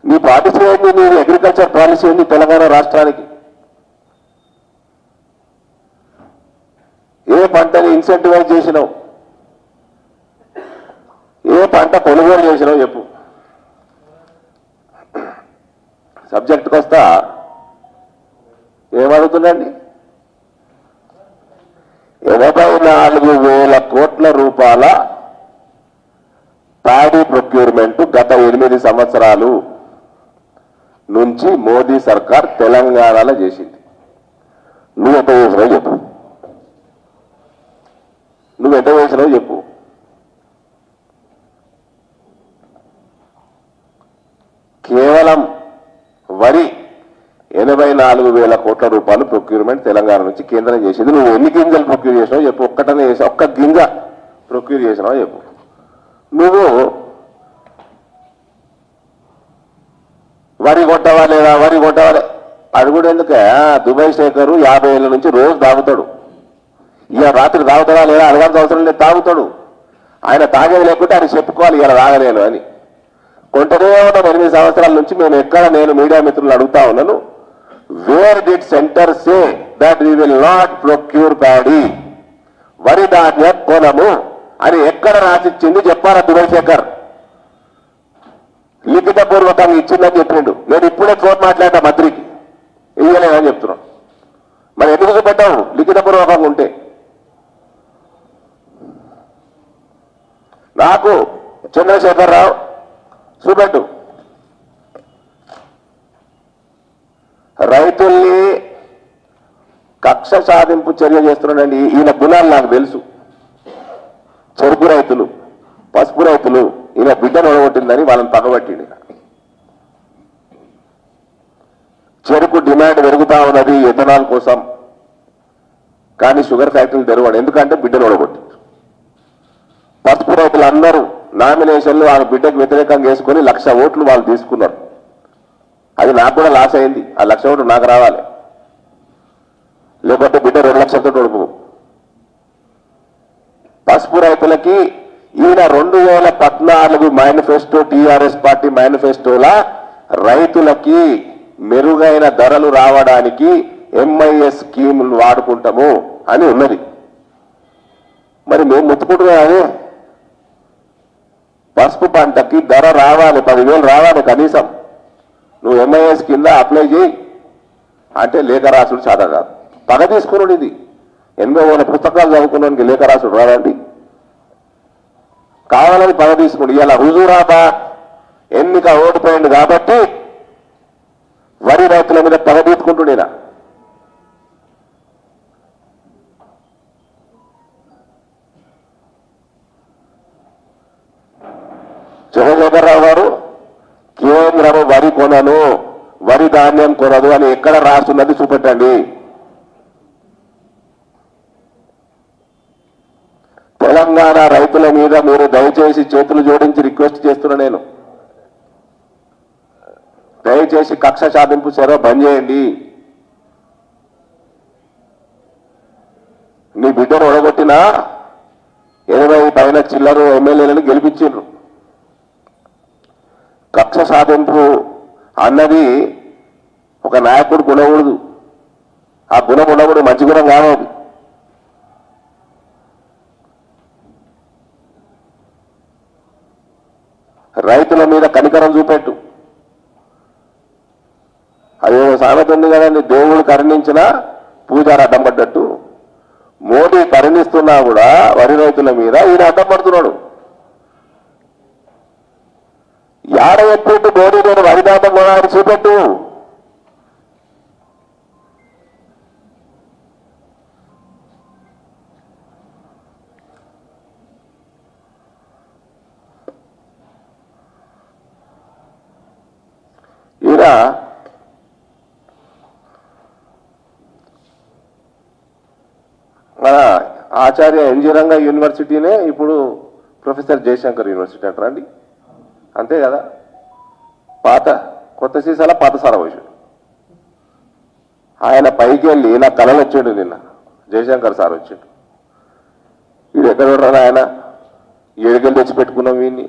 నీ పాలసీ ఏంటి? నీ అగ్రికల్చర్ పాలసీ ఏంటి తెలంగాణ రాష్ట్రానికి? ఏ పంటని ఇన్సెంటివైజ్ చేసినావు? ఏ పంట కొనుగోలు చేసినావు చెప్పు. సబ్జెక్టుకి వస్తా ఏమడుగుతుందండి? 84,000 కోట్ల రూపాయల ప్యాడీ ప్రొక్యూర్మెంట్ గత 8 సంవత్సరాలు నుంచి మోదీ సర్కార్ తెలంగాణలో చేసింది. నువ్వెంత చేసినావు చెప్పు. నువ్వెంత చేసినావు చెప్పు. కేవలం వరి 84,000 కోట్ల రూపాయలు ప్రొక్యూర్మెంట్ తెలంగాణ నుంచి కేంద్రం చేసింది. నువ్వు ఎన్ని గింజలు ప్రొక్యూర్ చేసినావు చెప్పు. ఒక్కటనే చేసావు, ఒక్క గింజ ప్రొక్యూర్ చేసినావు చెప్పు. నువ్వు వరి కొట్టవా లేదా, వరి కొట్టవాలి అది కూడా ఎందుకే? దుబాయ్ శేఖరు 50 ఏళ్ళ నుంచి రోజు తాగుతాడు. ఇక రాత్రి తాగుతాడా లేదా అడగాల్సిన అవసరం లేదు, తాగుతాడు. ఆయన తాగేది లేకుంటే ఆయన చెప్పుకోవాలి ఇలా తాగలేను అని. కొంటనే ఉన్నాం 8 సంవత్సరాల నుంచి. మేము ఎక్కడ, నేను మీడియా మిత్రులు అడుగుతా ఉన్నాను, where did centre say that we will not procure paddy, వరి ధాన్యం కొనము అని ఎక్కడ రాసిచ్చింది చెప్పారా? దుబాయ్ శేఖర్ లిఖితపూర్వకంగా ఇచ్చిందని చెప్పిండు. నేను ఇప్పుడే ఫోన్ మాట్లాడా మంత్రికి, ఇయ్యలేదని చెప్తున్నాను. మరి ఎందుకు చూపెట్టావు లిఖితపూర్వకంగా ఉంటే? నాకు చంద్రశేఖరరావు చూపెట్టు. రైతుల్ని కక్ష సాధింపు చర్య చేస్తున్నాడండి. ఈయన గుణాలు నాకు తెలుసు. చెరుకు రైతులు, పసుపు రైతులు ఈయన బిడ్డను ఒడగొట్టిందని వాళ్ళని పగబట్టింది. చెరుకు డిమాండ్ పెరుగుతా ఉన్నది ఎథనాల్ కోసం, కానీ షుగర్ ఫ్యాక్టరీలు తెరవడు. ఎందుకంటే బిడ్డను ఒడగొట్టి. పసుపు రైతులు అందరూ నామినేషన్లు వాళ్ళ బిడ్డకు వ్యతిరేకంగా వేసుకొని 1,00,000 ఓట్లు వాళ్ళు తీసుకున్నారు. అది నాకు కూడా లాస్ అయింది. ఆ 1,00,000 ఓట్లు నాకు రావాలి, లేకపోతే బిడ్డ 2 లక్షలతో ఒడుపు. పసుపు రైతులకి ఈయన 2014 మేనిఫెస్టో, టీఆర్ఎస్ పార్టీ మేనిఫెస్టోలా రైతులకి మెరుగైన ధరలు రావడానికి ఎంఐఎస్ స్కీములు వాడుకుంటాము అని ఉన్నది. మరి మేము ముట్టుకుంటున్నాము. పసుపు పంటకి ధర రావాలి, 10,000 రావాలి కనీసం. నువ్వు ఎంఐఎస్ కింద అప్లై చేయి అంటే లేఖ రాసుడు చాదా కాదు. పగ తీసుకున్నాడు. ఇది 80,000 పుస్తకాలు చదువుకున్నానికి లేఖ రాసుడు రాదండి. కావాలని పగ తీసుకున్నాడు. ఇలా హుజూరాబాద్ ఎన్నిక ఓడిపోయింది కాబట్టి వరి రైతుల మీద పగ తీసుకుంటుండేనా? చంద్రశేఖరరావు గారు కేంద్రము వరి కొనను, వరి ధాన్యం కొనదు అని ఎక్కడ రాస్తున్నది చూపెట్టండి. తెలంగాణ రైతుల మీద మీరు దయచేసి చేతులు జోడించి రిక్వెస్ట్ చేస్తున్నా. నేను దయచేసి కక్ష సాధింపు చర్య బంద్ చేయండి. నీ బిడ్డను ఒడగొట్టినా 80 పైన చిల్లరు ఎమ్మెల్యేలను గెలిపించారు. కక్ష సాధింపు అన్నది ఒక నాయకుడు గుణకూడదు. ఆ గుణం ఉండకూడదు, మంచి గుణం కావాలి. రైతుల మీద కనికరం చూపెట్టు. అదే సామెత ఉంది కదండి, దేవుడు కరుణించినా పూజారి అడ్డం పడ్డట్టు. మోడీ కరుణిస్తున్నా కూడా వరి రైతుల మీద ఈయన అడ్డం పడుతున్నాడు. యాడ ఎప్పుడు మోడీ నేను వరిదాతం కొనాలని చూపెట్టు. ఈయన మన ఆచార్య ఎన్జి రంగా యూనివర్సిటీనే ఇప్పుడు ప్రొఫెసర్ జయశంకర్ యూనివర్సిటీ అంటారండి, అంతే కదా. కొత్త సీసాల పాత సార పోసాడు. ఆయన పైకి వెళ్ళి నా కళలు వచ్చాడు. నిన్న జయశంకర్ సార్ వచ్చాడు. వీడు ఎక్కడ ఉన్నాడు? ఆయన ఏడుగలు తెచ్చి పెట్టుకున్నాం వీడిని.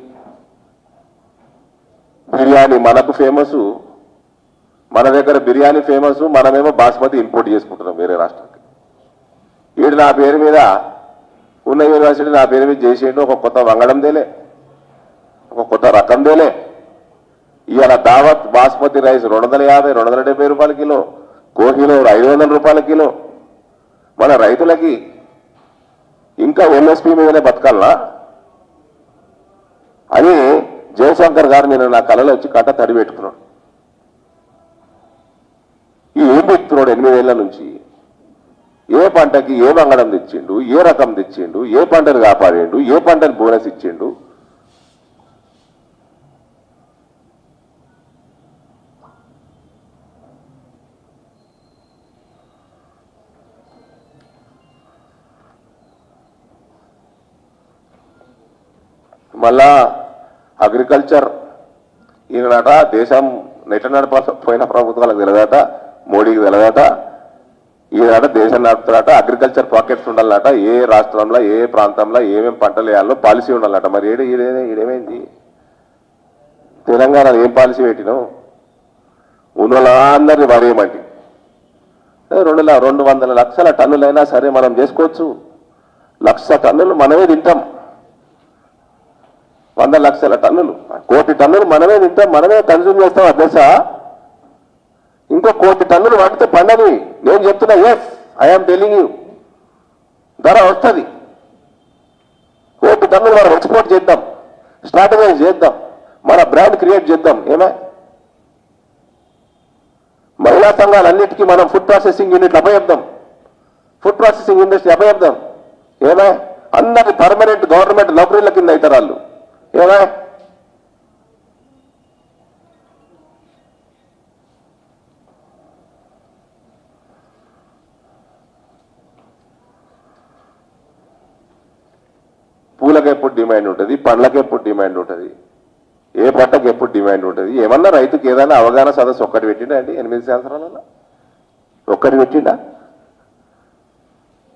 బిర్యానీ మనకు ఫేమస్, మన దగ్గర బిర్యానీ ఫేమస్, మనమేమో బాస్మతి ఇంపోర్ట్ చేసుకుంటున్నాం వేరే రాష్ట్రానికి. వీడు నా పేరు మీద ఉన్న యూనివర్సిటీ నా పేరు మీద చేసేయండి. ఒక కొత్త వంగడం దేలే, ఒక కొత్త రకం దేలే. ఇవాళ దావత్ బాస్మతి రైస్ 250, 270 రూపాయల కిలో, కోహిలో 500 రూపాయల కిలో. మన రైతులకి ఇంకా ఎంఎస్పీ మీదనే బతకాలనా అని జయశంకర్ గారు నేను నా కళలో వచ్చి కట్ట తడి పెట్టుకున్నాడు. ఏం పెట్టుకున్నాడు 8 ఏళ్ల నుంచి? ఏ పంటకి ఏ వంగడం తెచ్చిండు, ఏ రకం తెచ్చిండు, ఏ పంటను కాపాడిండు, ఏ పంటను బోనస్ ఇచ్చిండు. మళ్ళా అగ్రికల్చర్ ఈయనట దేశం నెట నడపపోయిన ప్రభుత్వాలకు తెలియదట, మోడీకి తెలియదట. ఈయనట దేశం నడుపుతారట, అగ్రికల్చర్ పాకెట్స్ ఉండాలట, ఏ రాష్ట్రంలో ఏ ప్రాంతంలో ఏమేమి పంటలు వేయాలో పాలసీ ఉండాలట. మరి ఈడేమైంది? తెలంగాణలో ఏం పాలసీ పెట్టినావు? ఉన్నోళ్ళందరినీ వరేయమంటి 200 లక్షల టన్నులైనా సరే మనం చేసుకోవచ్చు. 1,00,000 టన్నులు మనమే తింటాం. 100 లక్షల టన్నులు, 1 కోటి టన్నులు మనమే తింటాం, మనమే కన్జ్యూమ్ చేస్తాం. అధ్యక్ష, ఇంకో 1 కోటి టన్నులు వాడితే పండని నేను చెప్తున్నా. ఎస్, ఐఎమ్ టెలింగ్ యూ, ధర వస్తుంది. 1 కోటి టన్నులు మనం ఎక్స్పోర్ట్ చేద్దాం, స్ట్రాటజైజ్ చేద్దాం, మన బ్రాండ్ క్రియేట్ చేద్దాం. ఏమే మహిళా సంఘాలన్నిటికీ మనం ఫుడ్ ప్రాసెసింగ్ యూనిట్లు అప్పచెప్దాం, ఫుడ్ ప్రాసెసింగ్ ఇండస్ట్రీ అప్పచెప్దాం. ఏమే అందరి పర్మనెంట్ గవర్నమెంట్ నౌకరీల కింద అవుతారు వాళ్ళు. ఏమే పూలకి ఎప్పుడు డిమాండ్ ఉంటుంది, పండ్లకి ఎప్పుడు డిమాండ్ ఉంటుంది, ఏ పంటకి ఎప్పుడు డిమాండ్ ఉంటుంది. ఏమన్నా రైతుకి ఏదైనా అవగాహన సదస్సు ఒక్కటి పెట్టిండా అండి 8 సంవత్సరాలలో? ఒక్కటి పెట్టిండా?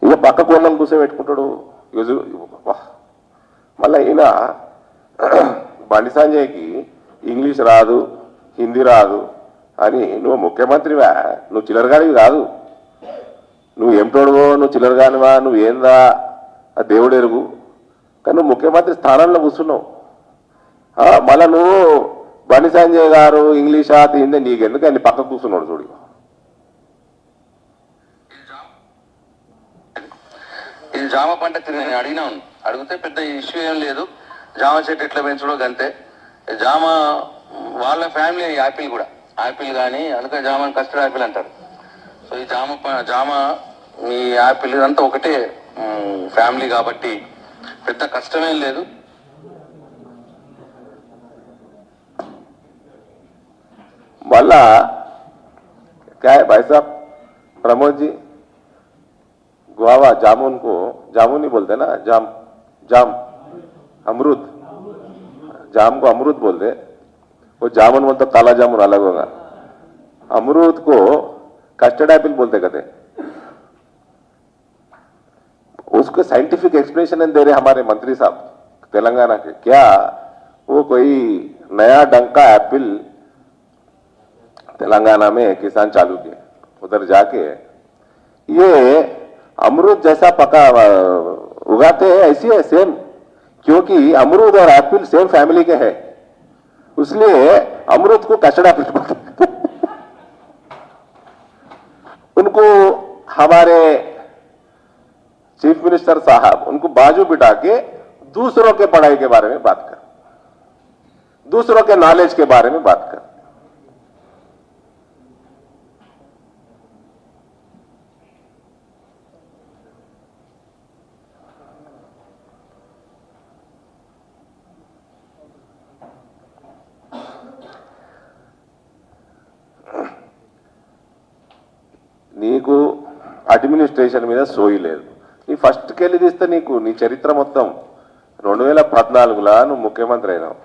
ఇక పక్క కోళ్ళను కూర్చోబెట్టుకుంటాడు. మళ్ళీ ఈయన బండి సంజయ్కి ఇంగ్లీష్ రాదు, హిందీ రాదు అని, నువ్వు ముఖ్యమంత్రివా? నువ్వు చిల్లరగానివి కాదు. నువ్వు ఏమిటోడువో, నువ్వు చిల్లరగానివా, నువ్వు ఏందా దేవుడు ఎరుగు. కానీ నువ్వు ముఖ్యమంత్రి స్థానంలో కూర్చున్నావు. మళ్ళా నువ్వు బండి సంజయ్ గారు ఇంగ్లీషా హిందీ నీకెందుకు అన్ని పక్క కూర్చున్నాడు చూడు. ఇది జామ పంట నేను అడిగినాను, అడిగితే పెద్ద ఇష్యూ ఏం లేదు, జామ చెట్టు ఎట్లా పెంచడం అంతే. జామ వాళ్ళ ఫ్యామిలీ యాపిల్ కూడా, యాపిల్ కానీ అందుకే జామని కస్టర్డ్ యాపిల్ అంటారు. సో ఈ జామ మీ యాపిల్ అంతా ఒకటే ఫ్యామిలీ కాబట్టి పెద్ద కష్టమేం లేదు. మళ్ళా क्या है भाई साहब प्रमोद जी, गुआवा जामुन को जामुन ही बोलते ना, जाम अमरूद, जाम को अमरूद बोलते. वो जामुन बोलते काला जामुन अलग होगा. अमरूद को कस्टर्ड एप्पल बोलते कहते. उसको साइंटिफिक एक्सप्लेनेशन दे रहे हमारे मंत्री साहब तेलंगाना के. क्या वो कोई नया ढंग का एप्पल तेलंगाना में किसान चालू किए, उधर जाके ये अमरूद जैसा पका उगाते हैं ऐसी है सेम, क्योंकि अमरूद और एप्पल सेम फैमिली के हैं, इसलिए अमरूद को कस्टर्ड एप्पल बोलते. उनको हमारे चीफ मिनिस्टर साहब उनको बाजू बिठा के दूसरों के पढ़ाई के बारे में बात कर. दूसरों के नॉलेज के बारे में बात कर। నీకు అడ్మినిస్ట్రేషన్ మీద సోయి లేదు. నీ ఫస్ట్కి వెళ్ళి తీస్తే నీకు నీ చరిత్ర మొత్తం 2014లా నువ్వు ముఖ్యమంత్రి అయినావు.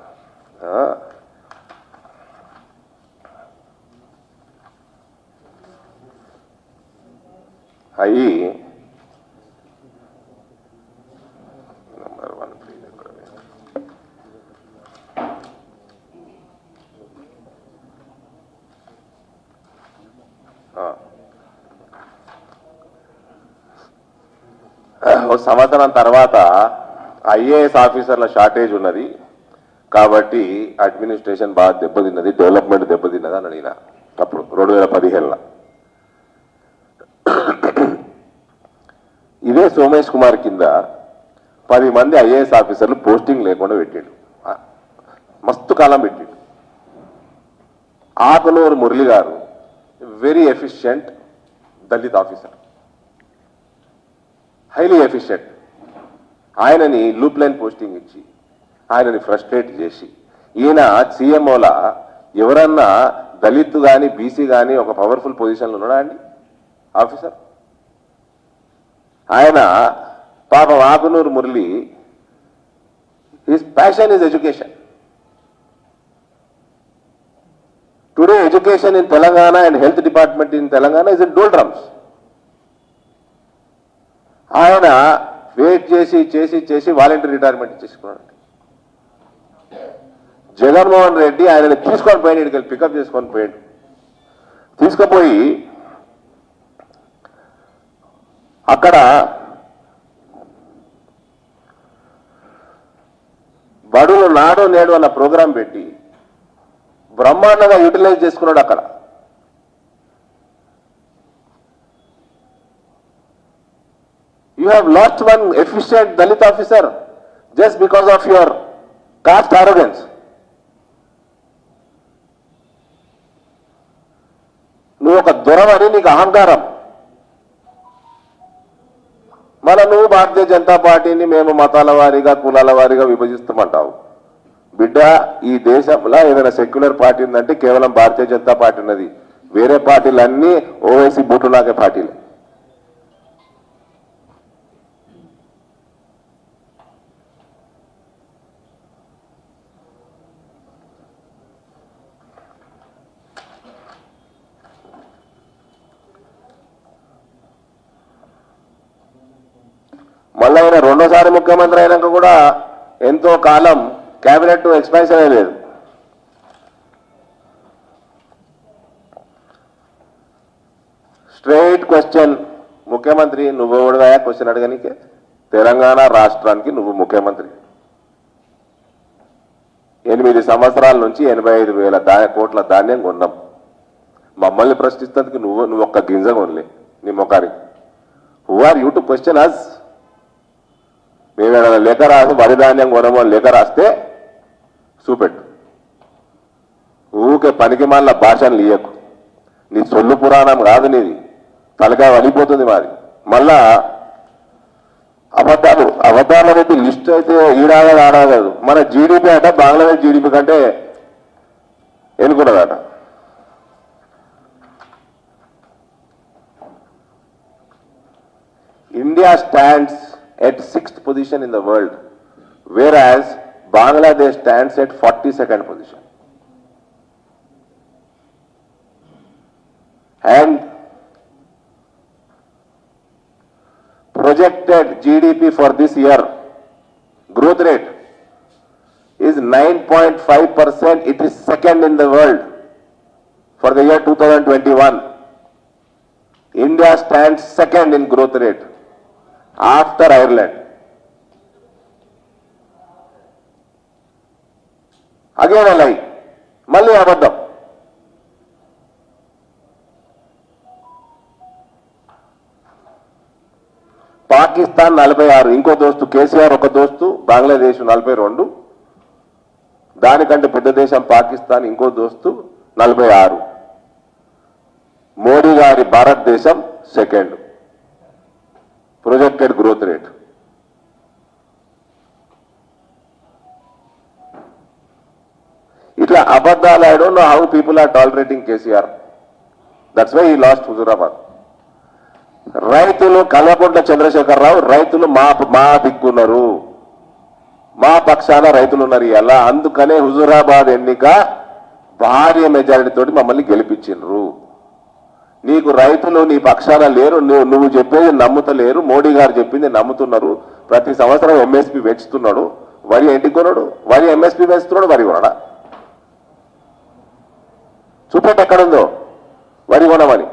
అయ్యి నంబర్ 1 ఒక సంవత్సరం తర్వాత ఐఏఎస్ ఆఫీసర్ల షార్టేజ్ ఉన్నది కాబట్టి అడ్మినిస్ట్రేషన్ బాగా దెబ్బతిన్నది, డెవలప్మెంట్ దెబ్బతిన్నది అని అడిగిన అప్పుడు 2015లో. ఇదే సోమేష్ కుమార్ కింద 10 మంది ఐఏఎస్ ఆఫీసర్లు పోస్టింగ్ లేకుండా పెట్టాడు. మస్తు కాలం పెట్టాడు. ఆకునూరు మురళి గారు very efficient Dalit officer, highly efficient. ఆయనని లూప్ లైన్ పోస్టింగ్ ఇచ్చి ఆయనని ఫ్రస్ట్రేట్ చేసి ఈయన సీఎంఓల ఎవరన్నా దళిత్ కానీ బీసీ కానీ ఒక పవర్ఫుల్ పొజిషన్లో ఉన్నాడా అండి ఆఫీసర్? ఆయన పాపం Akunuri Murali, his passion is education. Today education in Telangana and health department in Telangana is in doldrums. ఆయన వెయిట్ చేసి చేసి చేసి వాలంటీర్ రిటైర్మెంట్ చేసుకున్నాడు. జగన్మోహన్ రెడ్డి ఆయనని తీసుకొని పోయాడు, ఇక్కడికి పికప్ చేసుకొని పోయాడు. తీసుకుపోయి అక్కడ బడులు నాడు నేడు అన్న ప్రోగ్రాం పెట్టి బ్రహ్మాండంగా యూటిలైజ్ చేసుకున్నాడు. అక్కడ you have lost one efficient Dalit officer just because of your caste arrogance. నువ్వు ఒక దొరవని నీకు అహంకారం. నువ్వు భారతీయ జనతా పార్టీని మేము మతాల వారీగా కులాల వారీగా విభజిస్తామంటావు. బిడ్డ, ఈ దేశంలో ఏదైనా సెక్యులర్ పార్టీ ఉందంటే కేవలం భారతీయ జనతా పార్టీ ఉన్నది. వేరే పార్టీలన్నీ ఓవైసీ బూటులాగే పార్టీలే. మళ్ళీ ఆయన రెండోసారి ముఖ్యమంత్రి అయినాక కూడా ఎంతో కాలం క్యాబినెట్ ఎక్స్పాన్షన్ అయ్యలేదు. స్ట్రైట్ క్వశ్చన్, ముఖ్యమంత్రి నువ్వు ఎవడుగా క్వశ్చన్ అడగనికే? తెలంగాణ రాష్ట్రానికి నువ్వు ముఖ్యమంత్రి. 8 సంవత్సరాల నుంచి 85,000 కోట్ల ధాన్యం కొన్నాం. మమ్మల్ని ప్రశ్నిస్తేందుకు నువ్వు ఒక్క గింజ కొనలే నీ ముఖానికి. Who are you to question us? మేమేమైనా లెక్క రాసి వరి ధాన్యం కొనమో లెక్క రాస్తే చూపెట్టు. ఊకే పనికి మాల భాషను లీయకు. నీ సొల్లు పురాణం కాదు నీది, తలకాయ వలిపోతుంది మాది. మళ్ళా అబద్ధాల మీద లిస్ట్ అయితే ఈడాగదు ఆడాగదు. మన జీడిపి అంటే బంగ్లాదేశ్ జీడిపి కంటే ఎన్నుకున్నదట. India stands at 6th position in the world, whereas Bangladesh stands at 42nd position. And projected GDP for this year, growth rate is 9.5%. It is second in the world for the year 2021. India stands second in growth rate after Ireland. Again a lie. మళ్ళీ అబద్ధం. పాకిస్తాన్ 46, ఇంకో దోస్తు కేసీఆర్ ఒక దోస్తు బంగ్లాదేశ్ 42, దానికంటే పెద్ద దేశం పాకిస్తాన్, ఇంకో దోస్తు 46. మోడీ గారి భారతదేశం సెకండ్ ప్రొజెక్టెడ్ గ్రోత్ రేట్. ఇట్లా అబద్ధాలు, I don't know how people are tolerating KCR. That's why he lost Huzurabad. రైతులు కల్వకుంట్ల చంద్రశేఖరరావు, రైతులు మా దిక్కున్నారు, మా పక్షాన రైతులు ఉన్నారు ఇలా. అందుకనే హుజూరాబాద్ ఎన్నిక భారీ మెజారిటీ తోటి మమ్మల్ని గెలిపించిండ్రు. నీకు రైతులు నీ పక్షాన లేరు, నువ్వు చెప్పేది నమ్ముతలేరు, మోడీ గారు చెప్పింది నమ్ముతున్నారు. ప్రతి సంవత్సరం ఎంఎస్పీ పెంచుతున్నాడు, వరి ఎంటి కొనడు, వరి ఎంఎస్పీ పెంచుతున్నాడు, వరి కొనడా? చూపెట్టి ఎక్కడుందో వరి కొనమని.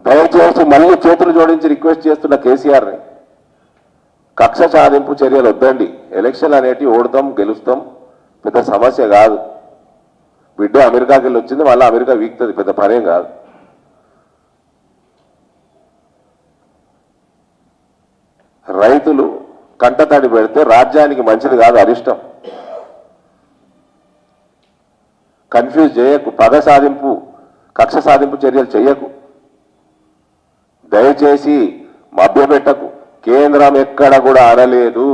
దయచేసి మళ్ళీ చేతులు జోడించి రిక్వెస్ట్ చేస్తున్న కేసీఆర్ని, కక్ష సాధింపు చర్యలు వద్దండి. ఎలక్షన్ అనేటివి ఓడతాం గెలుస్తాం, పెద్ద సమస్య కాదు. బిడ్డ అమెరికాకి వెళ్ళి వచ్చింది, మళ్ళీ అమెరికా వీక్తుంది, పెద్ద పనేం కాదు. రైతులు కంటతడి పెడితే రాజ్యానికి మంచిది కాదు, అరిష్టం. కన్ఫ్యూజ్ చేయకు, పగ సాధింపు కక్ష సాధింపు చర్యలు చేయకు. దయచేసి మభ్యపెట్టకు. కేంద్రం ఎక్కడ కూడా అనలేదు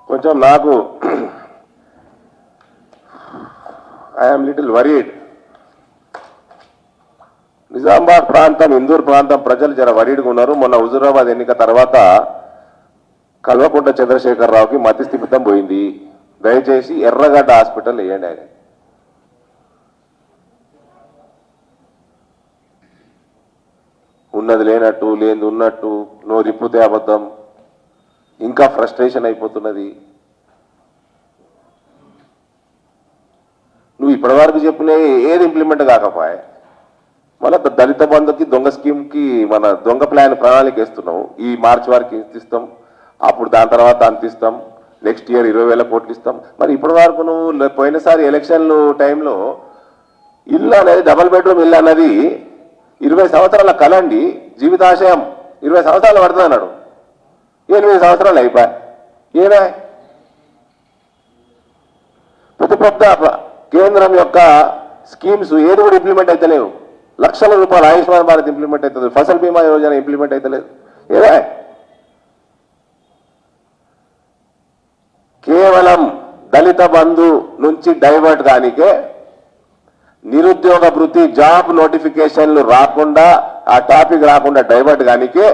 కొంచెం నాకు ఐఎమ్ లిటిల్ వరీడ్. నిజామాబాద్ ప్రాంతం, ఇందూర్ ప్రాంతం ప్రజలు జర వరీడ్గా ఉన్నారు. మొన్న హుజూరాబాద్ ఎన్నిక తర్వాత కల్వకుంట్ల చంద్రశేఖరరావుకి మతిస్థిమితం పోయింది. దయచేసి ఎర్రగడ్డ హాస్పిటల్ వేయండి. ఆయన ఉన్నది లేనట్టు, లేనిది ఉన్నట్టు, నోరిప్పుతే అబద్ధం, ఇంకా ఫ్రస్ట్రేషన్ అయిపోతున్నది. నువ్వు ఇప్పటి వరకు చెప్పిన ఏది ఇంప్లిమెంట్ కాకపోయా, మళ్ళీ దళిత బంధుకి దొంగ స్కీమ్కి మన దొంగ ప్రణాళిక వేస్తున్నావు. ఈ మార్చి వరకు ఇస్తాం, అప్పుడు దాని తర్వాత అంతిస్తాం, నెక్స్ట్ ఇయర్ 20,000 కోట్లు ఇస్తాం. మరి ఇప్పటి వరకు నువ్వు పోయినసారి ఎలక్షన్లు టైంలో ఇల్లు అనేది, డబల్ బెడ్రూమ్ ఇల్లు అన్నది 20 సంవత్సరాల కలండి, జీవితాశయం 20 సంవత్సరాలు పడుతుంది అన్నాడు. 8 సంవత్సరాలు అయిపోయా. ఏమే పెద్ద కేంద్రం యొక్క స్కీమ్స్ ఏది కూడా ఇంప్లిమెంట్ అవుతలేవు. లక్షల రూపాయలు ఆయుష్మాన్ భారత్ ఇంప్లిమెంట్ అవుతుంది, ఫసల్ బీమా యోజన ఇంప్లిమెంట్ అవుతలేదు. ఏమే కేవలం దళిత బంధు నుంచి డైవర్ట్ కానికే, నిరుద్యోగ భృతి జాబ్ నోటిఫికేషన్లు రాకుండా, ఆ టాపిక్ రాకుండా డైవర్ట్ కానికే,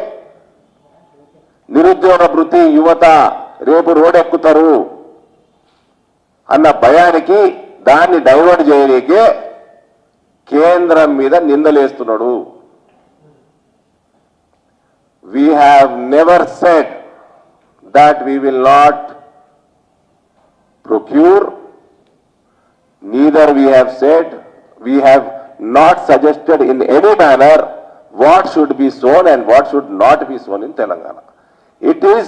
నిరుద్యోగ భృతి యువత రేపు రోడ్డెక్కుతారు అన్న భయానికి దాన్ని డైవర్ట్ చేయడానికే కేంద్రం మీద నిందలేస్తున్నాడు. We have never said that we will not procure, neither we have not suggested in any manner what should be sown and what should not be sown in Telangana. It is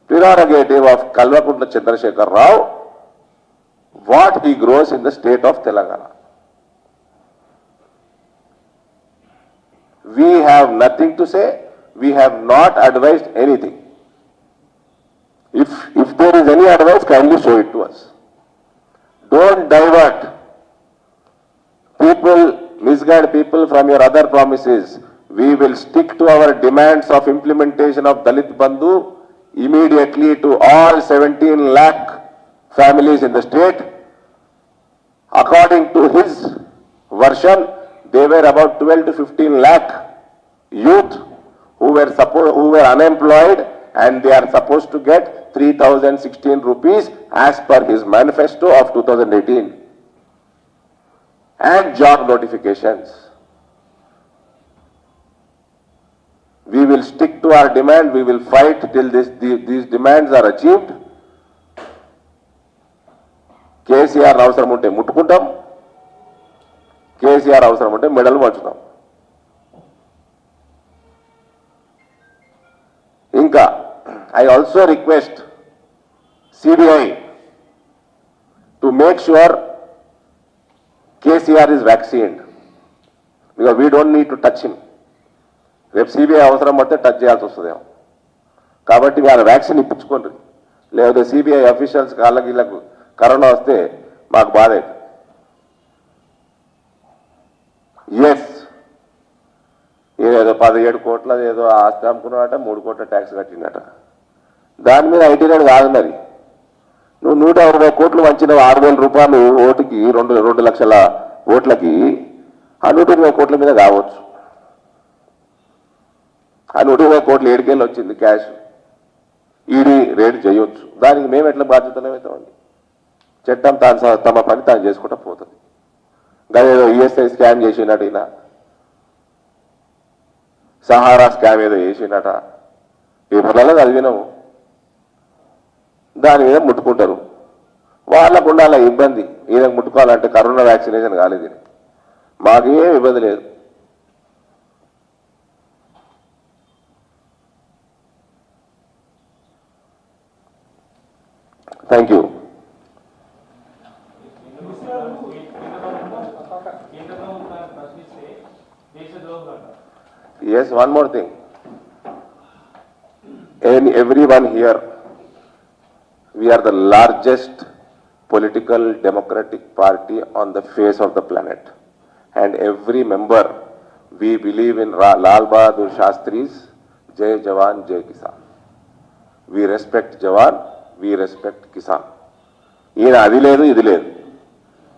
prerogative of Kalvakuntla Chandrasekhar Rao what he grows in the state of Telangana. We have nothing to say, we have not advised anything. If there is any advice, kindly show it to us. Don't divert people, misguide people from your other promises. We will stick to our demands of implementation of Dalit Bandhu immediately to all 17 lakh families in the state. According to his version, they were about 12 to 15 lakh youth who were unemployed, and they are supposed to get 3,016 rupees as per his manifesto of 2018 and job notifications. We will stick to our demand. We will fight till these demands are achieved. KCR అవసరం ఉంటే ముట్టుకుంటాం, కేసీఆర్ అవసరం ఉంటే మెడలు పంచుతాం. ఇంకా I also request CBI to make sure KCR is vaccinated, because we don't need to touch him. రేపు CBI అవసరం పడితే touch చేయాల్సి వస్తుందేమో. కాబట్టి వాళ్ళ వ్యాక్సిన్ ఇప్పించుకోండి, లేకపోతే సిబిఐ అఫీషియల్స్ వాళ్ళకి వీళ్ళకు కరోనా వస్తే మాకు బాధ. ఎస్, ఏదో 17 కోట్ల ఏదో ఆస్తి అమ్ముకున్నాడట, 3 కోట్ల ట్యాక్స్ కట్టిందట. దాని మీద ఐటీ రేట్ కాదున్నది. నువ్వు 120 కోట్లు వంచిన 6,000 రూపాయలు ఓటుకి 2 లక్షల ఓట్లకి ఆ 120 కోట్ల మీద కావచ్చు. ఆ 120 కోట్లు ఏడుకేళ్ళు వచ్చింది క్యాష్, ఈడీ రేట్ చేయొచ్చు. దానికి మేము ఎట్లా బాధ్యతలమవుతామండి? చట్టం తమ పని తాను చేసుకుంటూ పోతుంది. ఏదో ఈఎస్ఐ స్కామ్ చేసినట్టు, ఈయన సహారా స్కామ్ ఏదో చేసినట, పేపర్లలో చదివినాము. దాని మీద ముట్టుకుంటారు. వాళ్ళకు ఉండాల ఇబ్బంది. ఈయనకు ముట్టుకోవాలంటే కరోనా వ్యాక్సినేషన్ కాలేదు, మాకేం ఇబ్బంది లేదు. Thank you. Yes, one more thing. And everyone here, we are the largest political democratic party on the face of the planet. And every member, we believe in Lal Bahadur Shastri's Jai Jawan, Jai Kisan. We respect Jawan, we respect Kisan. ఈయన అది లేదు ఇది లేదు,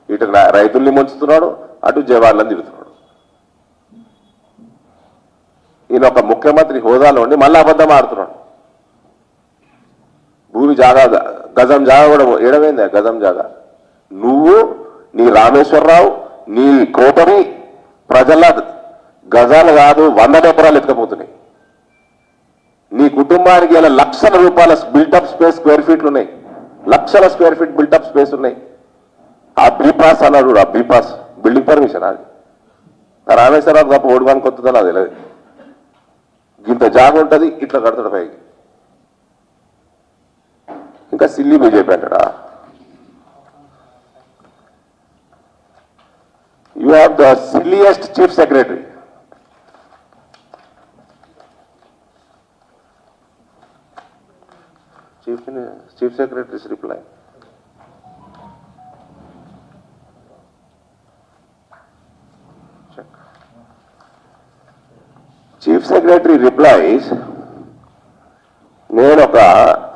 ఇటు రైతుల్ని ముంచుతున్నాడు, అటు జవాన్లను తిరుగుతున్నాడు. ఈయన ఒక ముఖ్యమంత్రి హోదాలో ఉండి మళ్ళీ అబద్ధం ఆడుతున్నాడు. భూమి జాగా గజం జాగా కూడా ఏడమైంది. గజం జాగా నువ్వు, నీ రామేశ్వరరావు, నీ కోటరి ప్రజల గజాలు కాదు 100 ఎకరాలు ఎత్తుకపోతున్నాయి. నీ కుటుంబానికి ఇలా లక్షల రూపాయల బిల్టప్ స్పేస్ స్క్వేర్ ఫీట్లు ఉన్నాయి, లక్షల స్క్వేర్ ఫీట్ బిల్టప్ స్పేస్ ఉన్నాయి. ఆ బీపాస్ అన్నాడు, ఆ బీపాస్ బిల్డింగ్ పర్మిషన్ అది రామేశ్వరరావు తప్ప ఓడివానికి వస్తుందని అది తెలియదు. ఇంత జాగ ఉంటుంది, ఇట్లా కడతాడు పైకి. ఇంకా సిల్లీ బీజేపీ అంటాడా? You have the silliest chief secretary. Chief secretary's reply. Chief secretary replies, నేను ఒక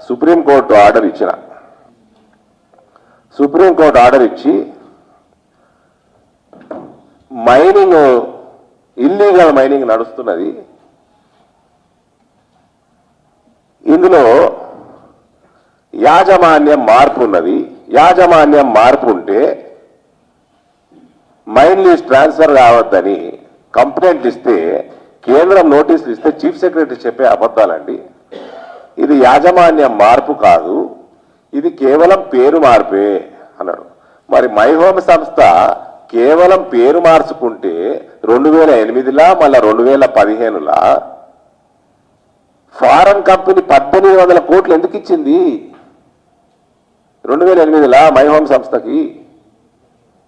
సుప్రీంకోర్టు ఆర్డర్ ఇచ్చిన. సుప్రీంకోర్టు ఆర్డర్ ఇచ్చి మైనింగ్, ఇల్లీగల్ మైనింగ్ నడుస్తున్నది, ఇందులో యాజమాన్యం మార్పు ఉన్నది. యాజమాన్యం మార్పు ఉంటే మైన్ లీజ్ ట్రాన్స్ఫర్ కావద్దని కంప్లైంట్లు ఇస్తే, కేంద్రం నోటీసులు ఇస్తే చీఫ్ సెక్రటరీ చెప్పే అబద్ధాలండి. ఇది యాజమాన్యం మార్పు కాదు, ఇది కేవలం పేరు మార్పే అన్నాడు. మరి మై హోమ్ సంస్థ కేవలం పేరు మార్చుకుంటే 2008లా మళ్ళా 2015లా ఫారెన్ కంపెనీ 1800 కోట్లు ఎందుకు ఇచ్చింది? 2008లా మై హోమ్ సంస్థకి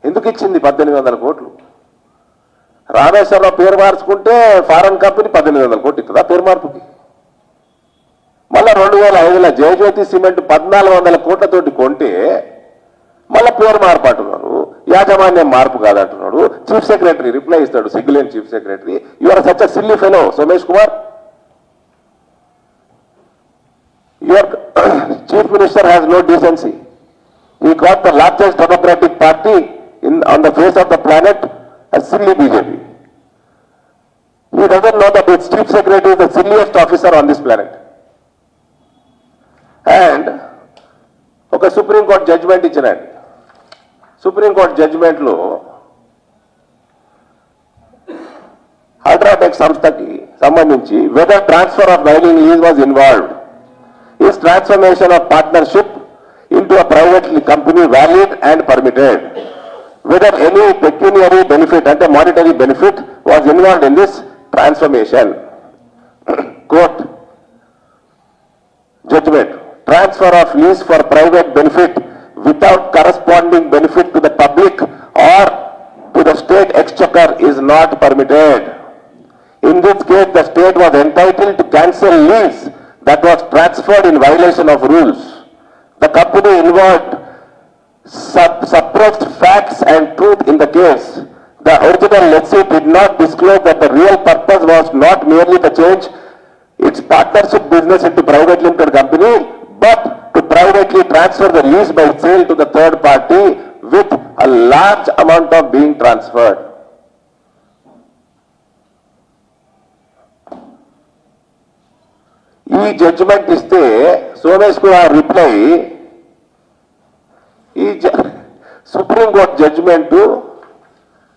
ఎందుకు ఇచ్చింది 1800 కోట్లు? రామేశ్వరరావు పేరు మార్చుకుంటే ఫారెన్ కంపెనీ 1800 కోట్లు ఇస్తుందా పేరు మార్పుకి? మళ్ళా 2005లో జయజ్యోతి సిమెంట్ 1400 కోట్లతోటి కొంటే మళ్ళా పేరు మార్పు అంటున్నారు, యాజమాన్యం మార్పు కాదంటున్నాడు. చీఫ్ సెక్రటరీ రిప్లై ఇస్తాడు, సిగ్గులేని chief secretary. You are such a silly fellow Somesh Kumar. Your chief minister has no decency. He got the largest democratic party on the face of the planet as silly BJP. He doesn't know that its chief secretary is the silliest officer on this planet. And ఒక supreme court judgement ఇచ్చినాడు. Supreme court జడ్జిమెంట్లో UltraTech సంస్థకి సంబంధించి whether transfer of mining lease was involved, is transformation of partnership into a private company valid and permitted, whether any pecuniary benefit and a monetary benefit was involved in this transformation. Quote, judgment, transfer of lease for private benefit without corresponding benefit to the public or to the state exchequer is not permitted. In this case, the state was entitled to cancel lease that was transferred in violation of rules. The company involved suppressed facts and truth in the case. The original lessee did not disclose that the real purpose was not merely to change its partnership business into private limited company, but to privately transfer the lease by sale to the third party with a large amount of being transferred. ఈ judgement ఇస్తే Somesh Kumar reply, ఈ supreme court judgement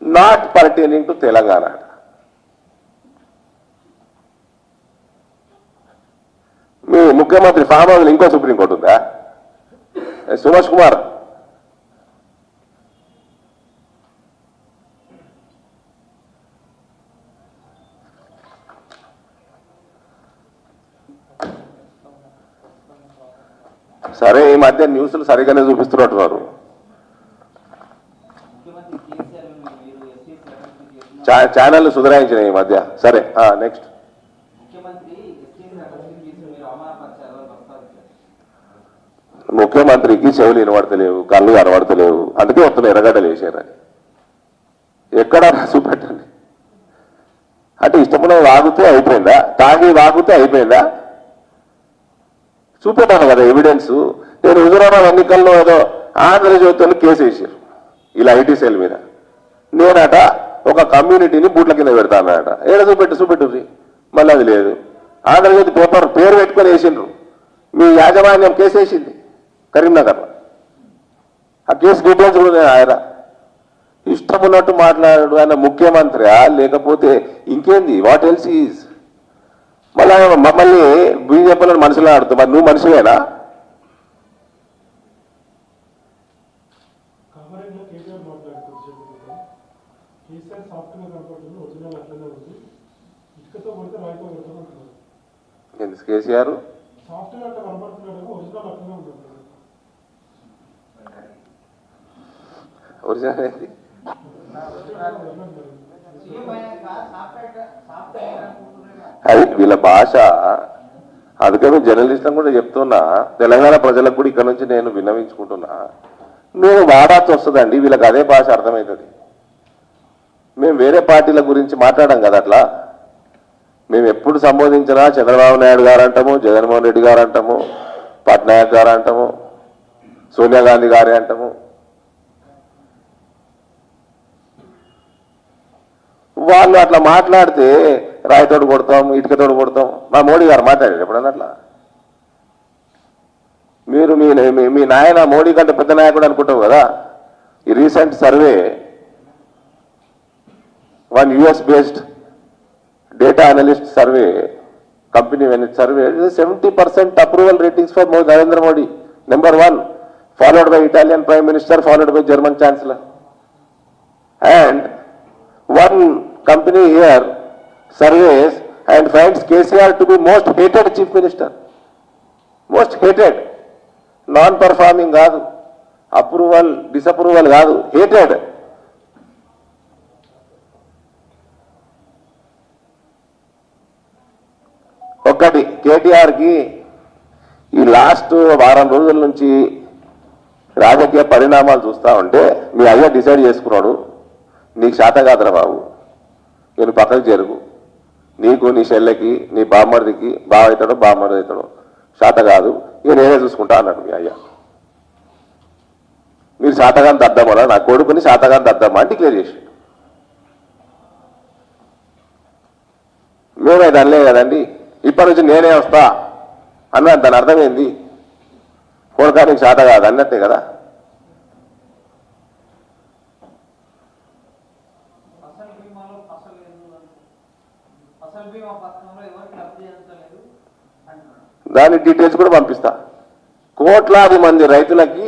not pertaining to Telangana. మీ ముఖ్యమంత్రి farm house ఇంకో supreme court ఉందా? సుమేష్ కుమార్ సరే, ఈ మధ్య న్యూస్లు సరిగానే చూపిస్తున్నట్టున్నారు. ఛానల్ సుధరాయించినాయి ఈ మధ్య. సరే, నెక్స్ట్. ముఖ్యమంత్రికి చెవులు వినబడతలేవు, కళ్ళు కనబడతలేవు, అందుకే వస్తున్నాయి ఎర్రగడ్డలు వేసారని. ఎక్కడ చూపెట్టండి అంటే ఇష్టమైన వాగితే అయిపోయిందా? తాగి వాగితే అయిపోయిందా? చూపెట్టాను కదా ఎవిడెన్స్. నేను హుజూరాబాద్ ఎన్నికల్లో ఏదో ఆంధ్రజ్యోతిని కేసు వేసారు ఇలా ఐటీ సెల్ మీద. నేనట ఒక కమ్యూనిటీని బూట్ల కింద పెడతానట. ఏడ చూపెట్టు మళ్ళీ అది లేదు. ఆంధ్రజ్యోతి పేపర్ పేరు పెట్టుకొని వేసిండ్రు. మీ యాజమాన్యం కేసు వేసింది కరీంనగర్. ఆ కేసు డీటెయిల్స్ కూడా ఆయన ఇష్టం ఉన్నట్టు మాట్లాడాడు. ఆయన ముఖ్యమంత్రి లేకపోతే ఇంకేంది? What else is? మళ్ళీ మమ్మల్ని బీజేపీలో మనుషులు ఆడుతూ, మరి నువ్వు మనిషివేనా? కేసీఆర్ ఒరిజినల్ ఏంటి? అది వీళ్ళ భాష. అందుకే మేము జర్నలిస్టులను కూడా చెప్తున్నా, తెలంగాణ ప్రజలకు కూడా ఇక్కడ నుంచి నేను విన్నవించుకుంటున్నా, మేము వాడాల్సి వస్తుందండి. వీళ్ళకి అదే భాష అర్థమవుతుంది. మేము వేరే పార్టీల గురించి మాట్లాడాం కదా. అట్లా మేము ఎప్పుడు సంబోధించినా చంద్రబాబు నాయుడు గారు అంటాము, జగన్మోహన్ రెడ్డి గారు అంటాము, పట్నాయక్ గారు అంటాము, సోనియా గాంధీ గారే అంటాము. వాళ్ళు అట్లా మాట్లాడితే రాయితోడు కొడతాం, ఇటుకతోడు కొడతాం. మా మోడీ గారు మాట్లాడారు ఎప్పుడన్నా అట్లా? మీరు మీ నాయన మోడీ కంటే పెద్ద నాయకుడు అనుకుంటావు కదా. ఈ recent survey, one US based data analyst survey company survey, 70% approval ratings for Narendra Modi, number 1, followed by Italian Prime Minister, followed by German Chancellor. And one company here surveys and finds KCR to be most hated Chief Minister. Most hated. Non-performing కాదు, approval disapproval కాదు, hated. ఒక్కటి కేటీఆర్కి ఈ last వారం రోజుల నుంచి రాజకీయ పరిణామాలు చూస్తూ ఉంటే మీ అయ్య డిసైడ్ చేసుకున్నాడు, నీకు శాత కాదురా బాబు, నేను పక్కకు జరుగు, నీకు నీ చెల్లెకి నీ బామ్మడికి బావ అవుతాడో బామ్మడి అవుతాడో శాత కాదు, ఇక నేనే చూసుకుంటా అన్నాడు మీ అయ్య. మీరు శాతగాని దద్దామలా, నా కొడుకుని శాతగాని దద్దామా అని డిక్లేర్ చేసి, మేమైతే అనలే కదండి, ఇప్పటి నుంచి నేనే వస్తా అన్నా. దాని అర్థమైంది, కొడుకానికి శాత కాదు అన్నట్టే కదా. దాని డీటెయిల్స్ కూడా పంపిస్తా. కోట్లాది మంది రైతులకి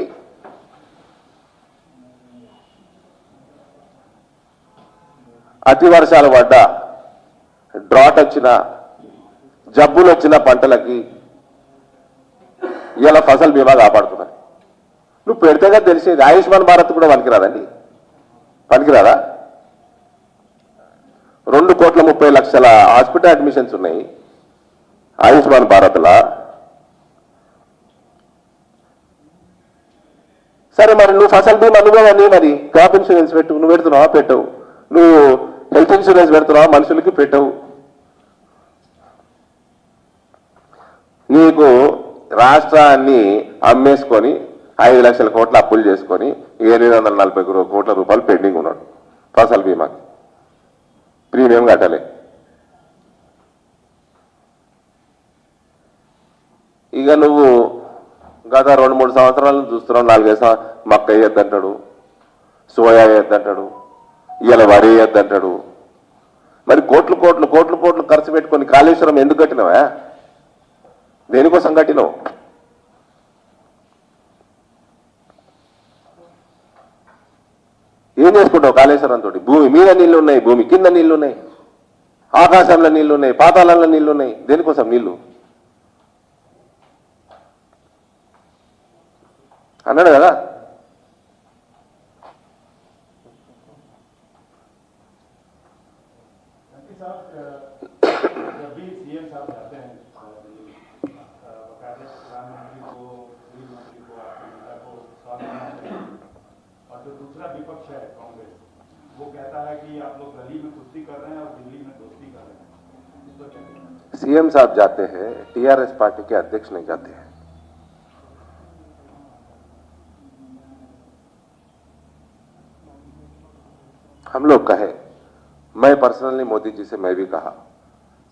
అతి వర్షాలు పడ్డా, డ్రాట్ వచ్చిన, జబ్బులు వచ్చిన పంటలకి ఇలా ఫసల్ బీమా కాపాడుతున్నాయి. నువ్వు పెడితేగా తెలిసేది. ఆయుష్మాన్ భారత్ కూడా పనికిరాదండి, పనికిరాదా? 2,30,00,000 హాస్పిటల్ అడ్మిషన్స్ ఉన్నాయి ఆయుష్మాన్ భారత్లా. సరే మరి నువ్వు ఫసల్ బీమా నువ్వేవన్నీ, మరి క్రాప్ ఇన్సూరెన్స్ పెట్టు, నువ్వు పెడుతున్నావా? పెట్టవు. నువ్వు హెల్త్ ఇన్సూరెన్స్ పెడుతున్నావా? మనుషులకి పెట్టవు. నీకు రాష్ట్రాన్ని అమ్మేసుకొని 5 లక్షల కోట్ల అప్పులు చేసుకొని 840 కోట్ల రూపాయలు పెండింగ్ ఉన్నాడు ఫసల్ బీమాకి. ప్రీమియం కట్టలే. ఇక నువ్వు గత 2-3 సంవత్సరాలు చూస్తున్నావు, 4-5 సంవత్సరాలు మక్క వేయొద్దంటాడు, సోయా వేయొద్దంటాడు, ఇలా వరి వేయొద్దంటాడు. మరి కోట్లు కోట్లు కోట్లు కోట్లు ఖర్చు పెట్టుకొని కాళేశ్వరం ఎందుకు కట్టినావా? దేనికోసం కట్టినావు? ఏం చేసుకుంటావు కాళేశ్వరం తోటి? భూమి మీద నీళ్లు ఉన్నాయి, భూమి కింద నీళ్లు ఉన్నాయి, ఆకాశంలో నీళ్లు ఉన్నాయి, పాతాళంలో నీళ్లు ఉన్నాయి. దేనికోసం నీళ్లు అన్నాడు కదా. जो दूसरा विपक्ष है कांग्रेस, वो कहता है कि आप लोग गली में कुश्ती कर रहे हैं और दिल्ली में दोस्ती कर रहे हैं। तो सीएम साहब जाते हैं, टीआरएस पार्टी के अध्यक्ष नहीं जाते हैं। हम लोग कहे, मैं पर्सनली मोदी जी से मैं भी कहा,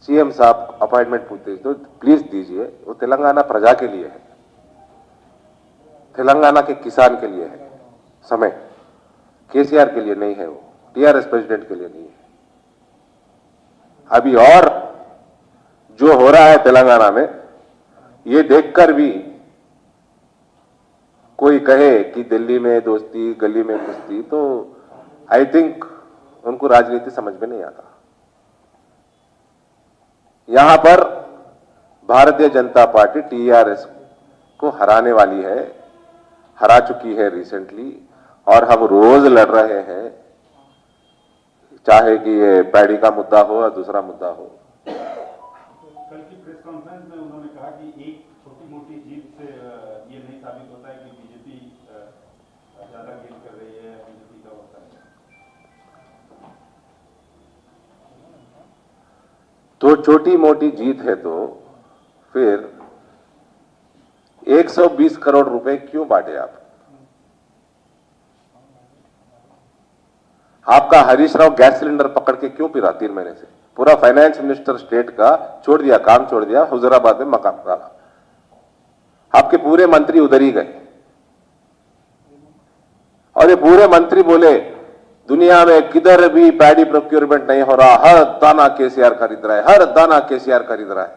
सीएम साहब अपॉइंटमेंट पूछते तो प्लीज दीजिए, वो तेलंगाना प्रजा के लिए है, तेलंगाना के किसान के लिए है समय, केसीआर के लिए नहीं है, वो टीआरएस प्रेसिडेंट के लिए नहीं है। अभी और जो हो रहा है तेलंगाना में, ये देखकर भी कोई कहे कि दिल्ली में दोस्ती गली में कुश्ती, तो आई थिंक उनको राजनीति समझ में नहीं आता। यहां पर भारतीय जनता पार्टी टीआरएस को हराने वाली है, हरा चुकी है रिसेंटली, और हम रोज लड़ रहे हैं, चाहे कि ये पैडी का मुद्दा हो या दूसरा मुद्दा हो। कल की प्रेस कॉन्फ्रेंस में उन्होंने कहा कि एक छोटी मोटी जीत से ये नहीं साबित होता है कि बीजेपी ज्यादा गेन कर रही है, बीजेपी का होता है। तो छोटी मोटी जीत है तो फिर 120 करोड़ रुपए क्यों बांटे आप? आपका हरीश राव गैस सिलेंडर पकड़ के क्यों फिरा 3 महीने से? पूरा फाइनेंस मिनिस्टर स्टेट का छोड़ दिया, काम छोड़ दिया, हुजूराबाद में मकान डाला, आपके पूरे मंत्री उधर ही गए। और ये पूरे मंत्री बोले दुनिया में किधर भी पैडी प्रोक्योरमेंट नहीं हो रहा, हर दाना केसीआर खरीद रहा है, हर दाना केसीआर खरीद रहा है।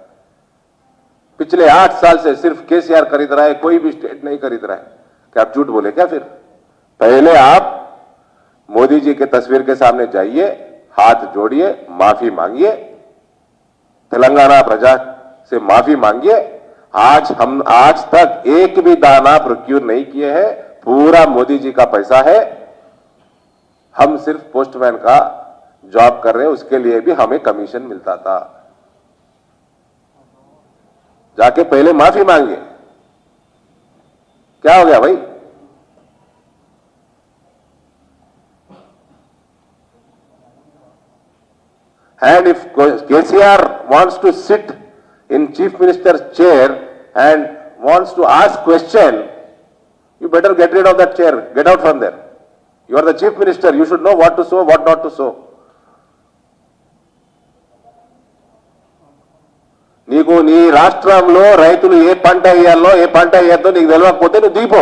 पिछले 8 साल से सिर्फ केसीआर खरीद रहा है, कोई भी स्टेट नहीं खरीद रहा है। क्या आप झूठ बोले क्या? फिर पहले आप मोदी जी के तस्वीर के सामने जाइए, हाथ जोड़िए, माफी मांगिए, तेलंगाना प्रजा से माफी मांगिए। आज तक एक भी दाना प्रोक्योर नहीं किए हैं, पूरा मोदी जी का पैसा है, हम सिर्फ पोस्टमैन का जॉब कर रहे हैं, उसके लिए भी हमें कमीशन मिलता था। जाके पहले माफी मांगिए। क्या हो गया भाई? And if KCR wants to sit in Chief Minister's chair and wants to ask question, you better get rid of that chair. Get out from there. You are the Chief Minister. You should know what to sow, what not to sow. నీకు నీ రాష్ట్రంలో రైతులు ఏ పంట వేయాలో ఏ పంట వేయద్దో నీకు తెలియకపోతే నువ్వు దీపో.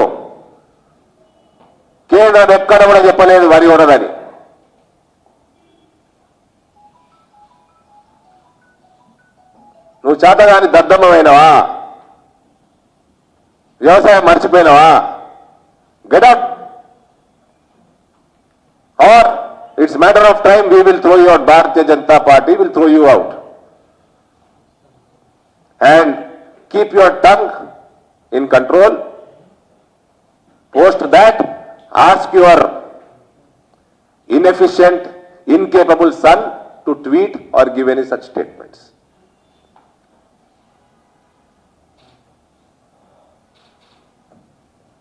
కేంద్రం ఎక్కడ కూడా చెప్పలేదు వరి ఉండదని. నువ్వు చేతగాని దద్దమ్మమైనవా? వ్యవసాయం మర్చిపోయినవా? Get out. Or it's matter of time, we will throw you out. Bharatiya Janata party will throw you out. And keep your tongue in control Post that, ask your inefficient, incapable son to tweet or give any such statements.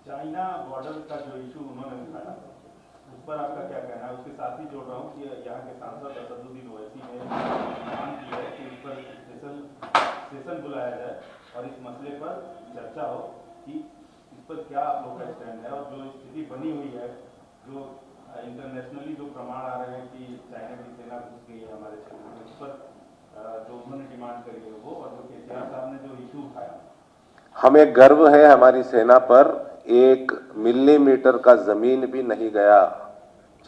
China border का जो issue उन्होंने उठाया उस पर आपका क्या कहना है? उसके साथ ही जोड़ रहा हूँ कि यहाँ के सांसद असदुद्दीन ओवैसी ने मांग की है कि इस पर सेशन बुलाया जाए और इस मसले पर चर्चा हो कि इस पर क्या आप लोग का स्टैंड है, और जो स्थिति बनी हुई है, जो इंटरनेशनली जो प्रमाण आ रहे हैं कि चाइना की सेना घुस गई है हमारे क्षेत्र में, उस पर जो उन्होंने डिमांड करी है वो, और जो केसीआर साहब ने जो इशू उठाया। हमें गर्व है हमारी सेना पर, 1 मिलीमीटर का जमीन भी नहीं गया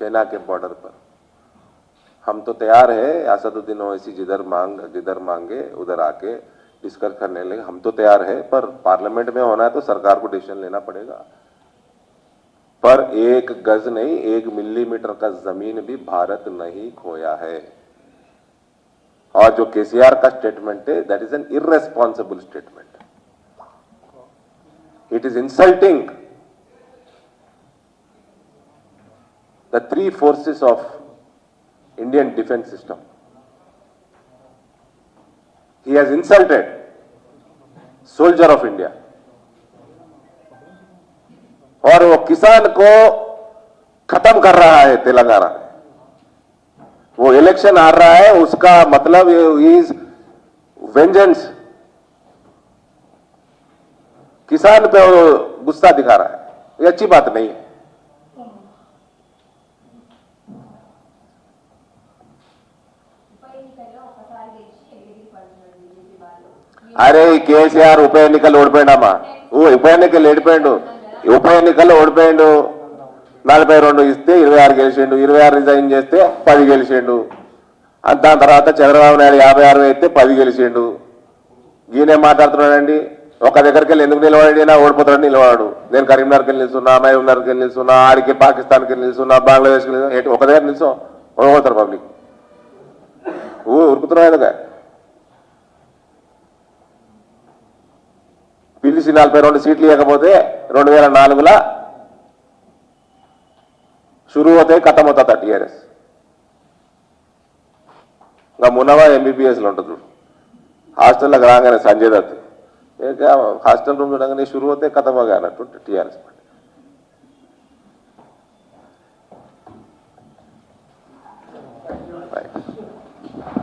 चाइना के बॉर्डर पर। हम तो तैयार है, असदुद्दीन ओवैसी जिधर मांगे उधर आके डिस्कस करने लगे, हम तो तैयार है, पर पार्लियामेंट में होना है तो सरकार को डिसीजन लेना पड़ेगा। पर 1 गज नहीं, 1 मिलीमीटर का जमीन भी भारत नहीं खोया है। और जो केसीआर का स्टेटमेंट है, that is an irresponsible statement. It is insulting the 3 forces of Indian defense system. He has insulted soldier of India. और वो किसान को खत्म कर रहा है तेलंगाना में। वो इलेक्शन हार रहा है, उसका मतलब इज वेंजेंस। किसान पे वो गुस्सा दिखा रहा है, ये अच्छी बात नहीं है। అరే కేసీఆర్ ఉప ఎన్నికలు ఓడిపోయిండమ్మా, ఉప ఎన్నికలు ఓడిపోయిండు. 42 ఇస్తే 26 గెలిచిండు, 26 రిజైన్ చేస్తే 10 గెలిచిండు. దాని తర్వాత చంద్రబాబు నాయుడు 56 అయితే 10 గెలిచిండు. ఈయనే మాట్లాడుతున్నాడండి, ఒక దగ్గరికి వెళ్ళి ఎందుకు నిలబడి ఓడిపోతాడు, నిలబడాడు. నేను కరీంనగర్కి వెళ్ళి నిల్చున్నా, మహబూబ్నగర్కి వెళ్ళి నిల్చున్నా, ఆడికి పాకిస్తాన్కి వెళ్ళి నిల్చున్నా, బంగ్లాదేశ్కి వెళ్ళి ఒక దగ్గర నిల్చో ఓడిపోతారు పబ్లిక్. ఉరుకుతున్నావు ఎందుక? పిలిచి 42 సీట్లు ఇవ్వకపోతే 2004లో शुरू होते खत्म होता था टीआरएस. ఇంకా మునవా ఎంబీబీఎస్లో ఉంటుంది హాస్టల్లోకి రాగానే సంజయ్ దత్ హాస్టల్ రూమ్ చూడగానే शुरू होते खत्म हो गया అన్నట్టు టీఆర్ఎస్.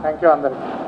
థ్యాంక్ యూ అందరికీ.